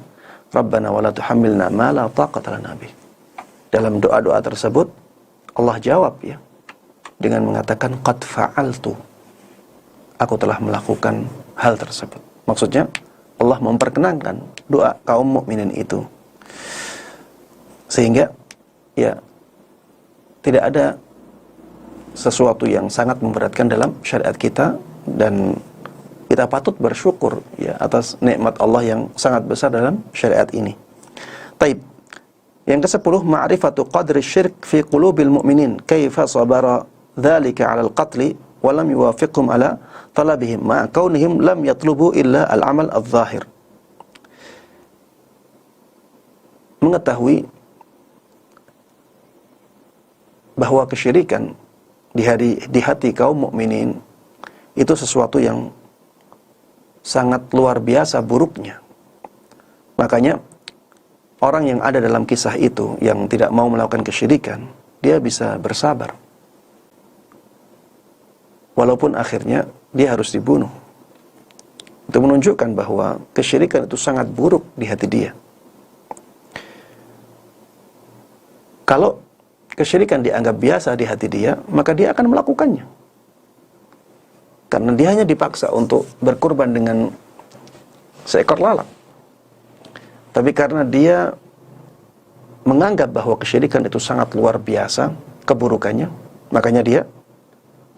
Rabbana wa la tuhammilna ma la taqata lana bih. Dalam doa-doa tersebut Allah jawab, ya, dengan mengatakan qad fa'altu. Aku telah melakukan hal tersebut. Maksudnya Allah memperkenankan doa kaum mukminin itu. Sehingga, ya, tidak ada sesuatu yang sangat memberatkan dalam syariat kita, dan kita patut bersyukur, ya, atas nikmat Allah yang sangat besar dalam syariat ini. Taib. Yang ke-10, ma'rifatu qadri syirk fi qulubil mu'minin, kaifa sabara dzalika 'ala al-qatli wa lam yuwafiqhum 'ala talabihim ma kaunihim lam yatlubu illa al-amal adh-dhahir. Mengetahui bahwa kesyirikan di hati kaum mukminin itu sesuatu yang sangat luar biasa buruknya. Makanya orang yang ada dalam kisah itu yang tidak mau melakukan kesyirikan, dia bisa bersabar. walaupun akhirnya dia harus dibunuh. Itu menunjukkan bahwa kesyirikan itu sangat buruk di hati dia. Kalau kesyirikan dianggap biasa di hati dia, maka dia akan melakukannya. Karena dia hanya dipaksa untuk berkorban dengan seekor lalat. Tapi karena dia menganggap bahwa kesyirikan itu sangat luar biasa keburukannya, makanya dia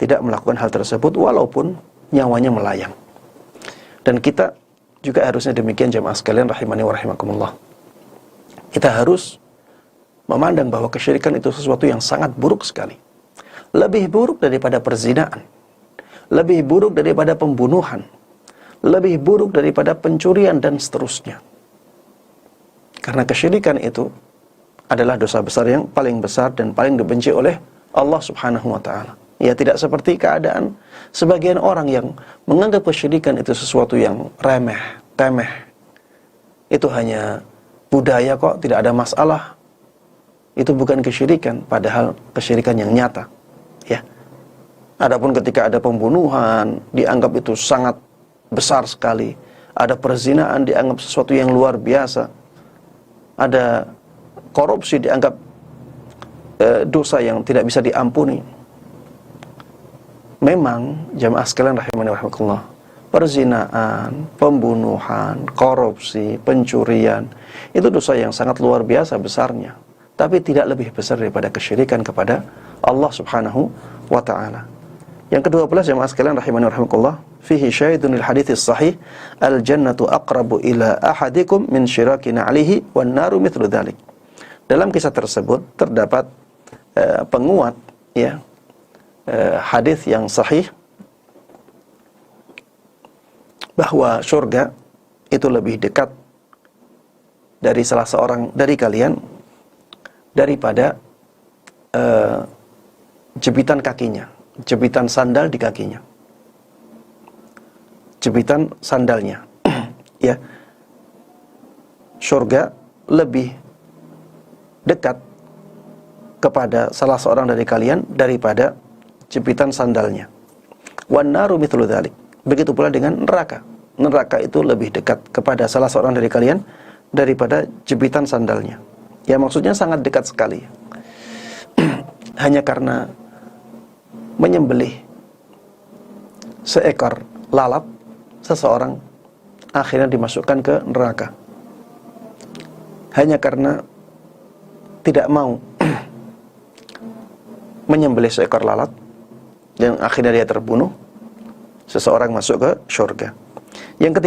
tidak melakukan hal tersebut walaupun nyawanya melayang. Dan kita juga harusnya demikian, jamaah sekalian rahimani wa rahimakumullah. Kita harus memandang bahwa kesyirikan itu sesuatu yang sangat buruk sekali. Lebih buruk daripada perzinaan, lebih buruk daripada pembunuhan, lebih buruk daripada pencurian dan seterusnya. Karena kesyirikan itu adalah dosa besar yang paling besar dan paling dibenci oleh Allah Subhanahu wa ta'ala. Ya, tidak seperti keadaan sebagian orang yang menganggap kesyirikan itu sesuatu yang remeh, temeh. Itu hanya budaya kok, tidak ada masalah. Itu bukan kesyirikan, padahal kesyirikan yang nyata. Ya. Adapun ketika ada pembunuhan, dianggap itu sangat besar sekali. Ada perzinaan dianggap sesuatu yang luar biasa. Ada korupsi dianggap dosa yang tidak bisa diampuni. Memang jamaah sekalian rahimani wa rahimakumullah, perzinaan, pembunuhan, korupsi, pencurian itu dosa yang sangat luar biasa besarnya, tapi tidak lebih besar daripada kesyirikan kepada Allah Subhanahu wa ta'ala. Yang ke-12 jamaah sekalian rahimani wa rahimakumullah, fihi syahidun lil hadits sahih al-jannatu aqrabu ila ahadikum min syirakin alihi wan naru mithlu dzalik. Dalam kisah tersebut terdapat penguat ya hadis yang sahih bahwa surga itu lebih dekat dari salah seorang dari kalian daripada jepitan kakinya, jepitan sandal di kakinya, jepitan sandalnya. Ya, surga lebih dekat kepada salah seorang dari kalian daripada jepitan sandalnya. Wan naru mithlu dzalik. Begitu pula dengan neraka. Neraka itu lebih dekat kepada salah seorang dari kalian daripada jepitan sandalnya. Ya, maksudnya sangat dekat sekali. Hanya karena menyembelih seekor lalat, seseorang akhirnya dimasukkan ke neraka. Hanya karena tidak mau menyembelih seekor lalat dan akhirnya dia terbunuh, seseorang masuk ke surga. Yang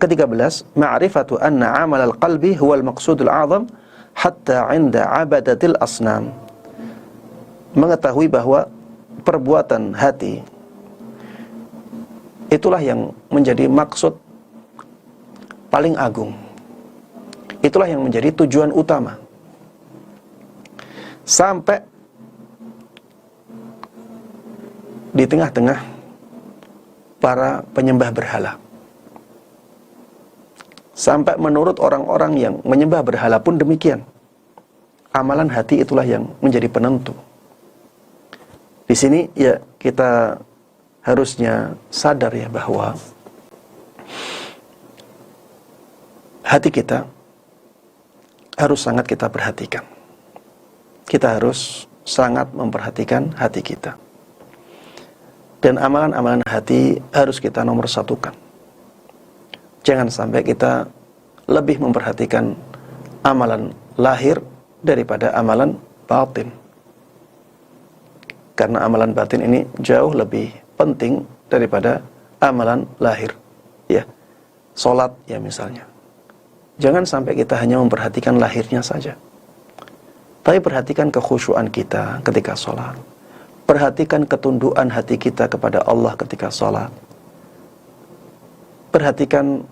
ke-13, ma'rifatu anna 'amal al-qalbi huwa al-maqsudul 'azam hatta 'inda 'abadatil asnam. Mengetahui bahwa perbuatan hati itulah yang menjadi maksud paling agung. Itulah yang menjadi tujuan utama. Sampai di tengah-tengah para penyembah berhala. Sampai menurut orang-orang yang menyembah berhala pun demikian. Amalan hati itulah yang menjadi penentu. Di sini ya kita harusnya sadar ya bahwa hati kita harus sangat kita perhatikan. Kita harus sangat memperhatikan hati kita. Dan amalan-amalan hati harus kita nomor satukan. Jangan sampai kita lebih memperhatikan amalan lahir daripada amalan batin. Karena amalan batin ini jauh lebih penting daripada amalan lahir. Ya, salat ya misalnya. Jangan sampai kita hanya memperhatikan lahirnya saja. Tapi perhatikan kekhusyuan kita ketika salat. Perhatikan ketundukan hati kita kepada Allah ketika sholat. Perhatikan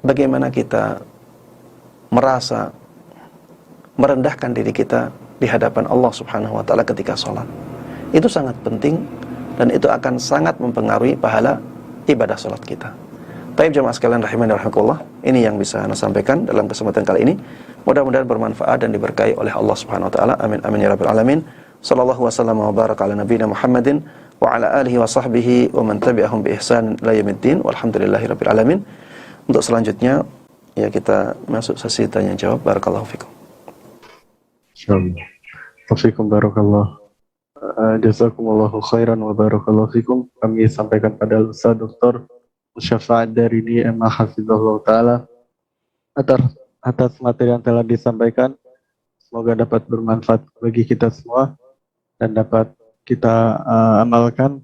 bagaimana kita merasa merendahkan diri kita di hadapan Allah Subhanahu wa ta'ala ketika sholat. Itu sangat penting dan itu akan sangat mempengaruhi pahala ibadah sholat kita. Baik jamaah sekalian rahimani wa rahimakumullah, ini yang bisa saya sampaikan dalam kesempatan kali ini. Mudah-mudahan bermanfaat dan diberkahi oleh Allah Subhanahu wa ta'ala. Amin amin ya rabbal alamin. Sallallahu wasallam wa baraka ala nabiyina Muhammadin wa ala alihi wa sahbihi wa man tabi'ahum bi ihsan ila yaumiddin walhamdulillahi rabbil alamin. Untuk selanjutnya ya kita masuk sesi tanya jawab. Barakallahu fikum. Insyaallah. Taufikum barakallah. Jazakumullahu khairan wa barakallahu fikum. Kami sampaikan pada Ustaz Dr. Musyafa' Darini MA Hafizahullah Ta'ala atas materi yang telah disampaikan. Semoga dapat bermanfaat bagi kita semua dan dapat kita amalkan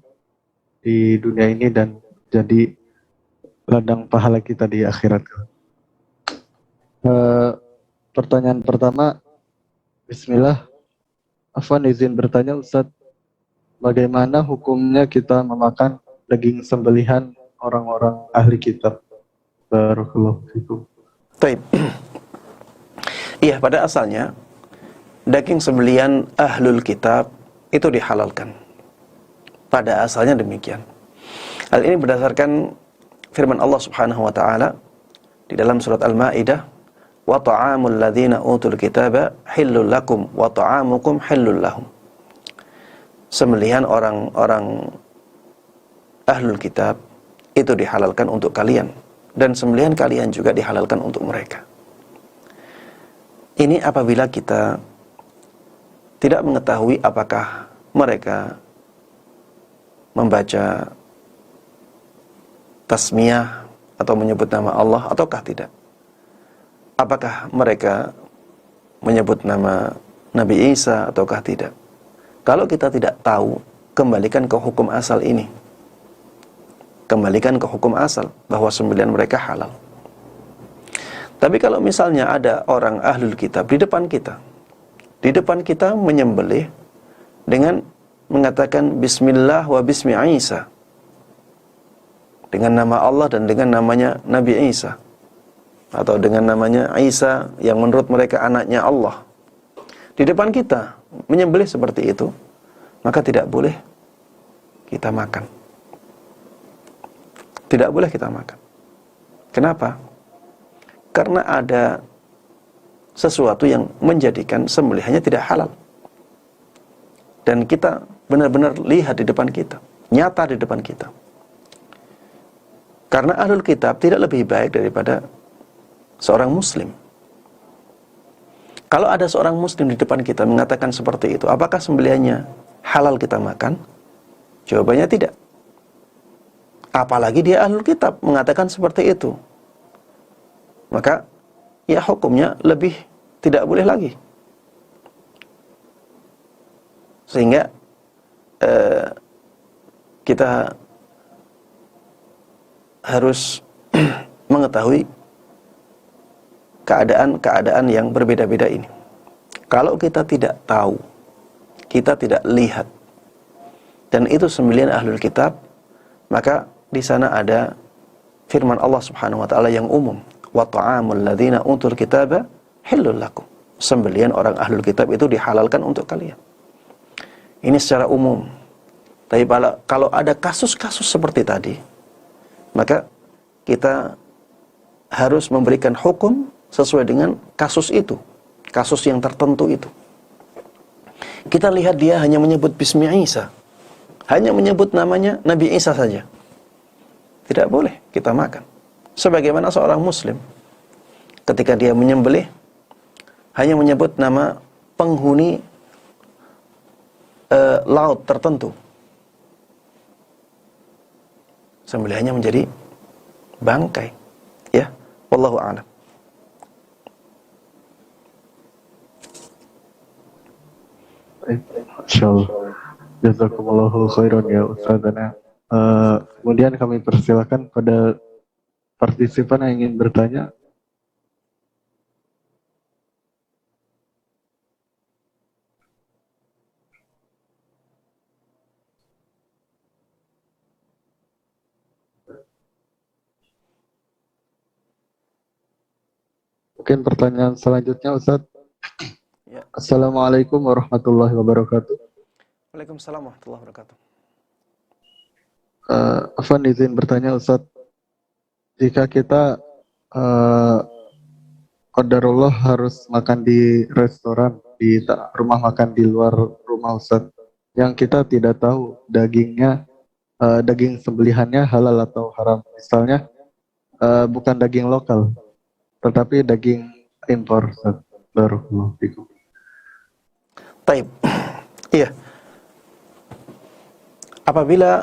di dunia ini dan jadi ladang pahala kita di akhirat. Pertanyaan pertama, Bismillah. Afwan izin bertanya Ustadz, bagaimana hukumnya kita memakan daging sembelihan orang-orang ahli kitab? Barakallahu fikum. Baik. Iya, pada asalnya daging sembelihan ahlul kitab itu dihalalkan. Pada asalnya demikian. Hal ini berdasarkan firman Allah Subhanahu wa taala di dalam surat Al-Maidah, wa ta'amul ladzina utul kitaba hillul lakum wa ta'amukum hillul lahum. Sembelihan orang-orang ahlul kitab itu dihalalkan untuk kalian dan sembelihan kalian juga dihalalkan untuk mereka. Ini apabila kita tidak mengetahui apakah mereka membaca tasmiyah atau menyebut nama Allah ataukah tidak. Apakah mereka menyebut nama Nabi Isa ataukah tidak. Kalau kita tidak tahu, kembalikan ke hukum asal ini. Kembalikan ke hukum asal bahwa sembelihan mereka halal. Tapi kalau misalnya ada orang ahlul kitab di depan kita menyembelih dengan mengatakan Bismillah wa bismi Isa, dengan nama Allah dan dengan namanya Nabi Isa, atau dengan namanya Isa yang menurut mereka anaknya Allah, di depan kita menyembelih seperti itu, maka tidak boleh kita makan. Tidak boleh kita makan. Kenapa? Karena ada sesuatu yang menjadikan sembelihannya tidak halal. Dan kita benar-benar lihat di depan kita, nyata di depan kita. Karena ahlul kitab tidak lebih baik daripada seorang muslim. Kalau ada seorang muslim di depan kita mengatakan seperti itu, apakah sembelihannya halal kita makan? Jawabannya tidak. Apalagi dia ahlul kitab mengatakan seperti itu. Maka ya hukumnya lebih tidak boleh lagi. Sehingga kita harus mengetahui keadaan-keadaan yang berbeda-beda ini. Kalau kita tidak tahu, kita tidak lihat, dan itu sembelihan ahlul kitab, maka di sana ada firman Allah Subhanahu wa taala yang umum, wa ta'amul ladzina utul kitaba hillul lakum. Sembelihan orang ahlul kitab itu dihalalkan untuk kalian. Ini secara umum. Tapi kalau ada kasus-kasus seperti tadi, maka kita harus memberikan hukum sesuai dengan kasus itu, kasus yang tertentu itu. Kita lihat dia hanya menyebut Bismi Isa, hanya menyebut namanya Nabi Isa saja. Tidak boleh kita makan. Sebagaimana seorang muslim ketika dia menyembelih hanya menyebut nama penghuni laut tertentu, sembelihannya menjadi bangkai. Ya, wallahu a'lam. Insyaallah. Jazakumullahu khairan ya Ustazana. Kemudian kami persilakan pada partisipan yang ingin bertanya. Mungkin pertanyaan selanjutnya Ustaz. Ya. Assalamualaikum warahmatullahi wabarakatuh. Waalaikumsalam warahmatullahi wabarakatuh. Afwan izin bertanya Ustaz, jika kita qadarullah harus makan di restoran, di rumah makan di luar rumah rumah Ustaz, yang kita tidak tahu dagingnya, daging sembelihannya halal atau haram. Misalnya bukan daging lokal, tetapi daging impor, Ustaz. Barakallahu fikum. Taib. Iya. Apabila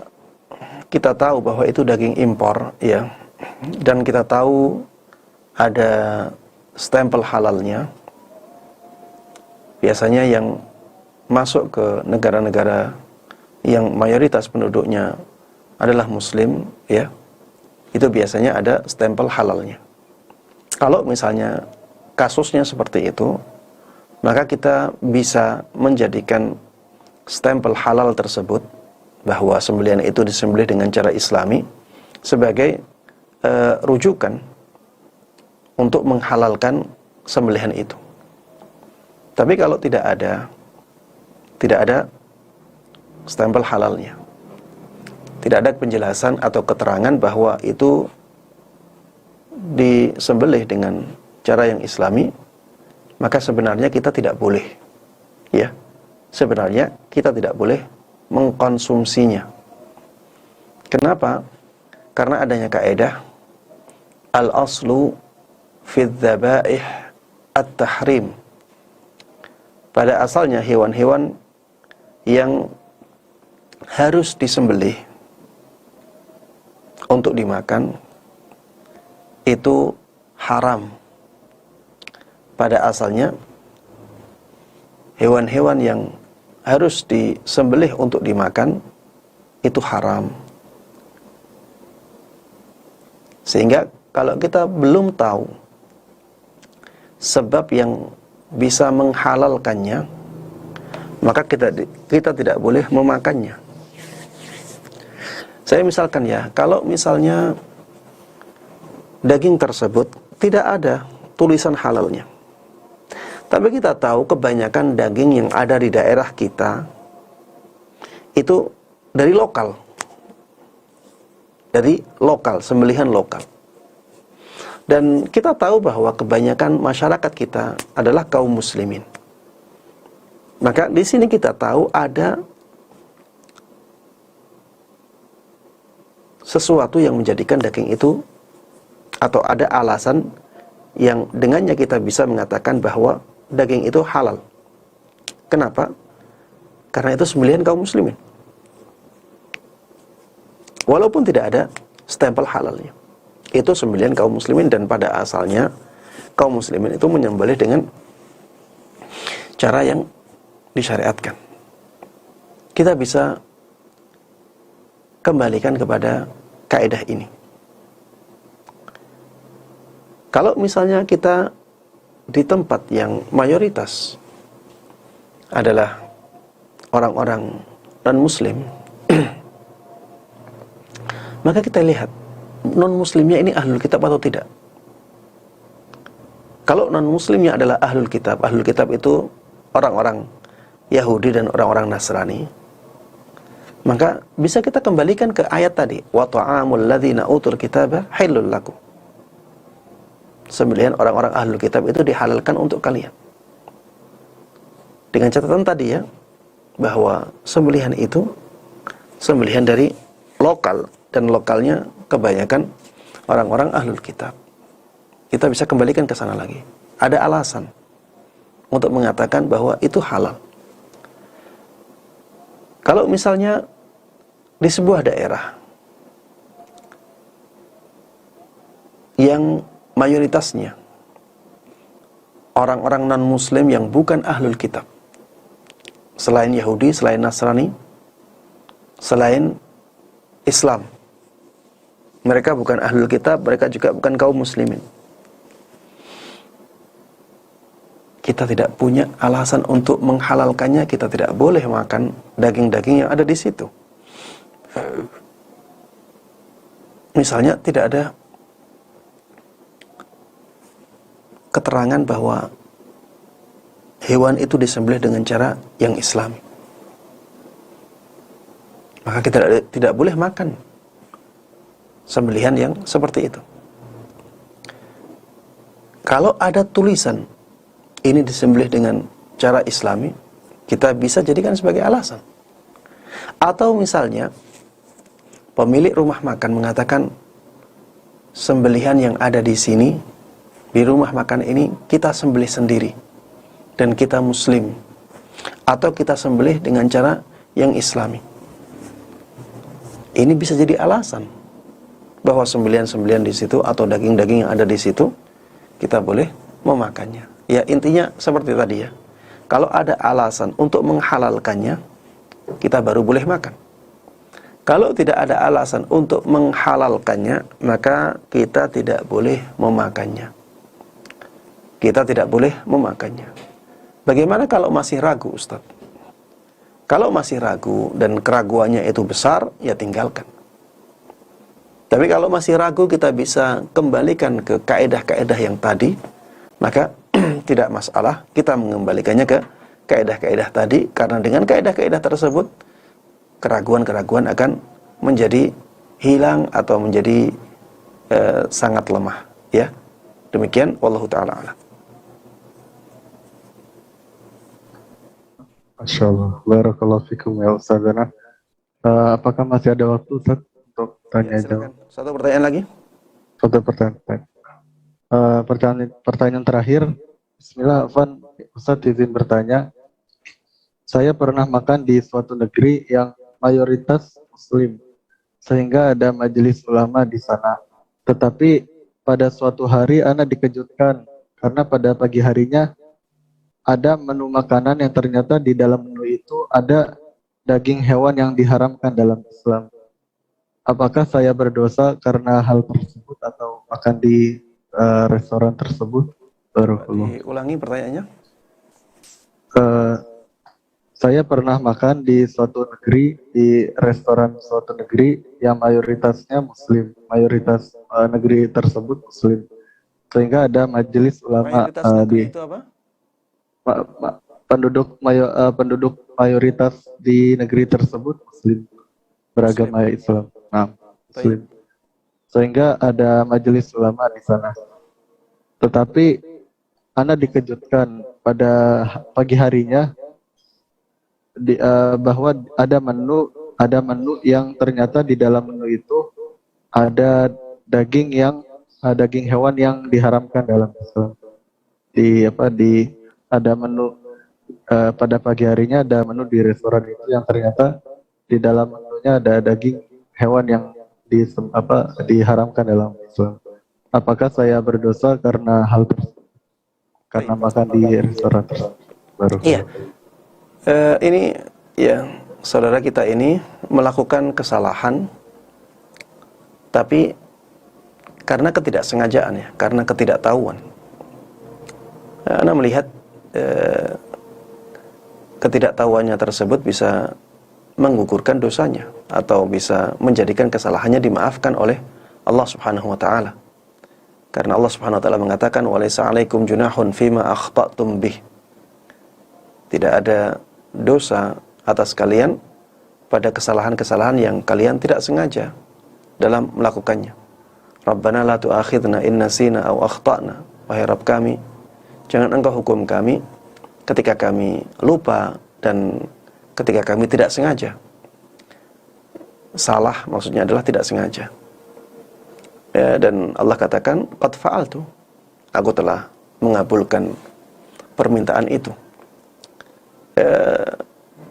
kita tahu bahwa itu daging impor, ya, dan kita tahu ada stempel halalnya, biasanya yang masuk ke negara-negara yang mayoritas penduduknya adalah Muslim, ya, itu biasanya ada stempel halalnya. Kalau misalnya kasusnya seperti itu, maka kita bisa menjadikan stempel halal tersebut, bahwa sembelihan itu disembelih dengan cara Islami, sebagai rujukan untuk menghalalkan sembelihan itu. Tapi kalau tidak ada stempel halalnya, tidak ada penjelasan atau keterangan bahwa itu disembelih dengan cara yang Islami, maka sebenarnya kita tidak boleh, ya, sebenarnya kita tidak boleh mengkonsumsinya. Kenapa? Karena adanya kaidah al-aslu fi dzabaih at-tahrim. Pada asalnya hewan-hewan yang harus disembelih untuk dimakan itu haram. Pada asalnya hewan-hewan yang harus disembelih untuk dimakan itu haram. Sehingga kalau kita belum tahu sebab yang bisa menghalalkannya, maka kita tidak boleh memakannya. Saya misalkan, ya, kalau misalnya daging tersebut tidak ada tulisan halalnya, tapi kita tahu kebanyakan daging yang ada di daerah kita itu dari lokal, sembelihan lokal. Dan kita tahu bahwa kebanyakan masyarakat kita adalah kaum muslimin. Maka di sini kita tahu ada sesuatu yang menjadikan daging itu, atau ada alasan yang dengannya kita bisa mengatakan bahwa daging itu halal. Kenapa? Karena itu sembelihan kaum muslimin, walaupun tidak ada stempel halalnya. Itu sembelihan kaum muslimin, dan pada asalnya kaum muslimin itu menyembelih dengan cara yang disyariatkan. Kita bisa kembalikan kepada kaidah ini. Kalau misalnya kita di tempat yang mayoritas adalah orang-orang non-muslim, maka kita lihat non-muslimnya ini ahlul kitab atau tidak. Kalau non-muslimnya adalah ahlul kitab itu orang-orang Yahudi dan orang-orang Nasrani, maka bisa kita kembalikan ke ayat tadi, wa ta'amul ladzina utul kitaba halal lakum. Sembelihan orang-orang ahlul kitab itu dihalalkan untuk kalian. Dengan catatan tadi, ya, bahwa sembelihan itu sembelihan dari lokal, dan lokalnya kebanyakan orang-orang ahlul kitab. Kita bisa kembalikan ke sana lagi. Ada alasan untuk mengatakan bahwa itu halal. Kalau misalnya di sebuah daerah yang mayoritasnya orang-orang non-muslim yang bukan ahlul kitab, selain Yahudi, selain Nasrani, selain Islam, mereka bukan ahlul kitab, mereka juga bukan kaum muslimin, kita tidak punya alasan untuk menghalalkannya. Kita tidak boleh makan daging-daging yang ada di situ. Misalnya tidak ada keterangan bahwa hewan itu disembelih dengan cara yang Islami, maka kita tidak boleh makan sembelihan yang seperti itu. Kalau ada tulisan ini disembelih dengan cara Islami, kita bisa jadikan sebagai alasan. Atau misalnya pemilik rumah makan mengatakan, sembelihan yang ada di sini, di rumah makan ini, kita sembelih sendiri dan kita muslim, atau kita sembelih dengan cara yang islami. Ini bisa jadi alasan bahwa sembelihan-sembelihan di situ atau daging-daging yang ada di situ kita boleh memakannya. Ya, intinya seperti tadi ya. Kalau ada alasan untuk menghalalkannya, kita baru boleh makan. Kalau tidak ada alasan untuk menghalalkannya, maka kita tidak boleh memakannya. Kita tidak boleh memakannya. Bagaimana kalau masih ragu, Ustaz? Kalau masih ragu dan keraguannya itu besar, ya tinggalkan. Tapi kalau masih ragu, kita bisa kembalikan ke kaedah-kaedah yang tadi, maka tidak masalah kita mengembalikannya ke kaedah-kaedah tadi, karena dengan kaedah-kaedah tersebut keraguan-keraguan akan menjadi hilang atau menjadi sangat lemah, ya. Demikian, wallahu taala a'lam. Masya Allah, barakallahu fikum ya Ustazana. Apakah masih ada waktu Ustaz untuk Ya, tanya silakan. jawab? Satu pertanyaan lagi. Satu pertanyaan. Pertanyaan terakhir. Bismillah, Afwan, Ustaz izin bertanya. Saya pernah makan di suatu negeri yang mayoritas Muslim, sehingga ada majelis ulama di sana. Tetapi pada suatu hari ana dikejutkan karena pada pagi harinya ada menu makanan yang ternyata di dalam menu itu ada daging hewan yang diharamkan dalam Islam. Apakah saya berdosa karena hal tersebut atau makan di restoran tersebut? Barakallahu. Diulangi pertanyaannya. Saya pernah makan di suatu negeri, di restoran suatu negeri yang mayoritasnya Muslim, mayoritas negeri tersebut Muslim, sehingga ada majelis ulama Mayoritas negeri di itu apa? penduduk mayoritas di negeri tersebut Muslim, beragama Islam. Nah, Muslim. Sehingga ada majelis ulama di sana. Tetapi Ana dikejutkan pada pagi harinya bahwa ada menu yang ternyata di dalam menu itu ada daging hewan yang diharamkan dalam Islam. Ada menu pada pagi harinya ada menu di restoran itu yang ternyata di dalam menunya ada daging hewan yang diharamkan dalam Islam. Apakah saya berdosa karena hal tersebut? Karena makan di restoran tersebut? Baru. Iya. Ini ya, saudara kita ini melakukan kesalahan, tapi karena ketidaksengajaan ya, karena ketidaktahuan. Anda melihat ketidaktahuannya tersebut bisa menggugurkan dosanya atau bisa menjadikan kesalahannya dimaafkan oleh Allah Subhanahu wa taala. Karena Allah Subhanahu wa taala mengatakan walaisa 'alaikum junahun fima akhta'tum bih. Tidak ada dosa atas kalian pada kesalahan-kesalahan yang kalian tidak sengaja dalam melakukannya. Rabbana la tu'akhidna in nasina aw akhta'na. Wahai Rabb kami, jangan Engkau hukum kami ketika kami lupa dan ketika kami tidak sengaja. Salah maksudnya adalah tidak sengaja. Ya, dan Allah katakan qad fa'altu, aku telah mengabulkan permintaan itu.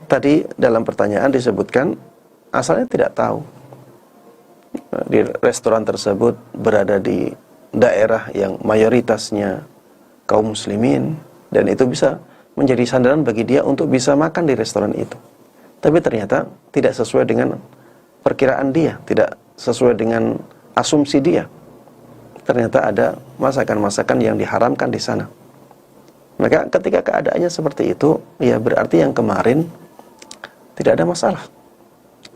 Tadi dalam pertanyaan disebutkan asalnya tidak tahu di restoran tersebut berada di daerah yang mayoritasnya kaum muslimin, dan itu bisa menjadi sandaran bagi dia untuk bisa makan di restoran itu. Tapi ternyata tidak sesuai dengan perkiraan dia, tidak sesuai dengan asumsi dia. Ternyata ada masakan-masakan yang diharamkan di sana. Maka ketika keadaannya seperti itu, ya berarti yang kemarin tidak ada masalah.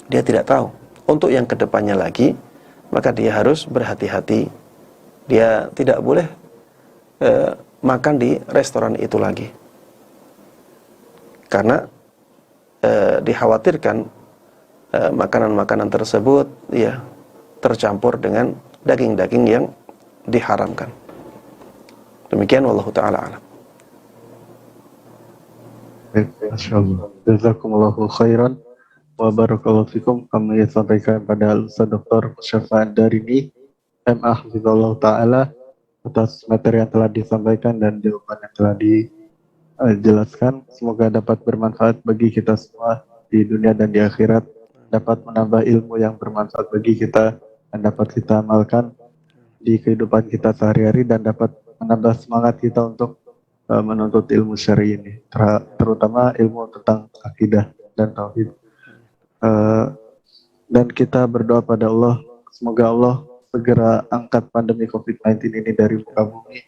Dia tidak tahu. Untuk yang kedepannya lagi, maka dia harus berhati-hati. Dia tidak boleh makan di restoran itu lagi. Karena dikhawatirkan makanan-makanan tersebut ya tercampur dengan daging-daging yang diharamkan. Demikian wallahu taala alam. Baik, Masya Allah. Jazakumullahu khairan wa barakallahu fikum. Kami sampaikan pada Ustaz Dr. Musyafa'an Darini, MA Hafizallahu Ta'ala, atas materi yang telah disampaikan dan jawaban yang telah dijelaskan. Semoga dapat bermanfaat bagi kita semua di dunia dan di akhirat, dapat menambah ilmu yang bermanfaat bagi kita dan dapat kita amalkan di kehidupan kita sehari-hari dan dapat menambah semangat kita untuk menuntut ilmu syar'i ini, terutama ilmu tentang akidah dan tauhid. Dan kita berdoa pada Allah, semoga Allah segera angkat pandemi COVID-19 ini dari muka bumi,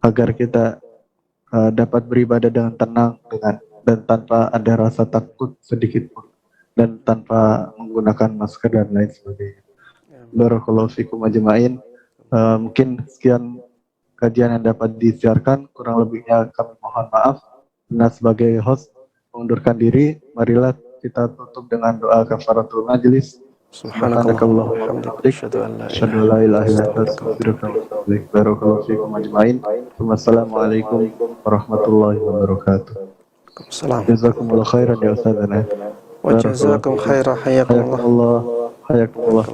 agar kita dapat beribadah dengan tenang dan tanpa ada rasa takut sedikit pun, dan tanpa menggunakan masker dan lain sebagainya. Barakallahu fikum ajma'in. Mungkin sekian kajian yang dapat disiarkan, kurang lebihnya kami mohon maaf. Nah, sebagai host mengundurkan diri, marilah kita tutup dengan doa kafaratul majlis. Subhanakallahumma wa bihamdika, asyhadu an la ilaha illa anta, astaghfiruka wa atubu ilaik. Barakallahu fikum ajma'in. Wassalamualaikum warahmatullahi wabarakatuh. Jazakumullah khairan ya ustazana. Wa jazakum khairan, hayakumullah. Hayakumullah.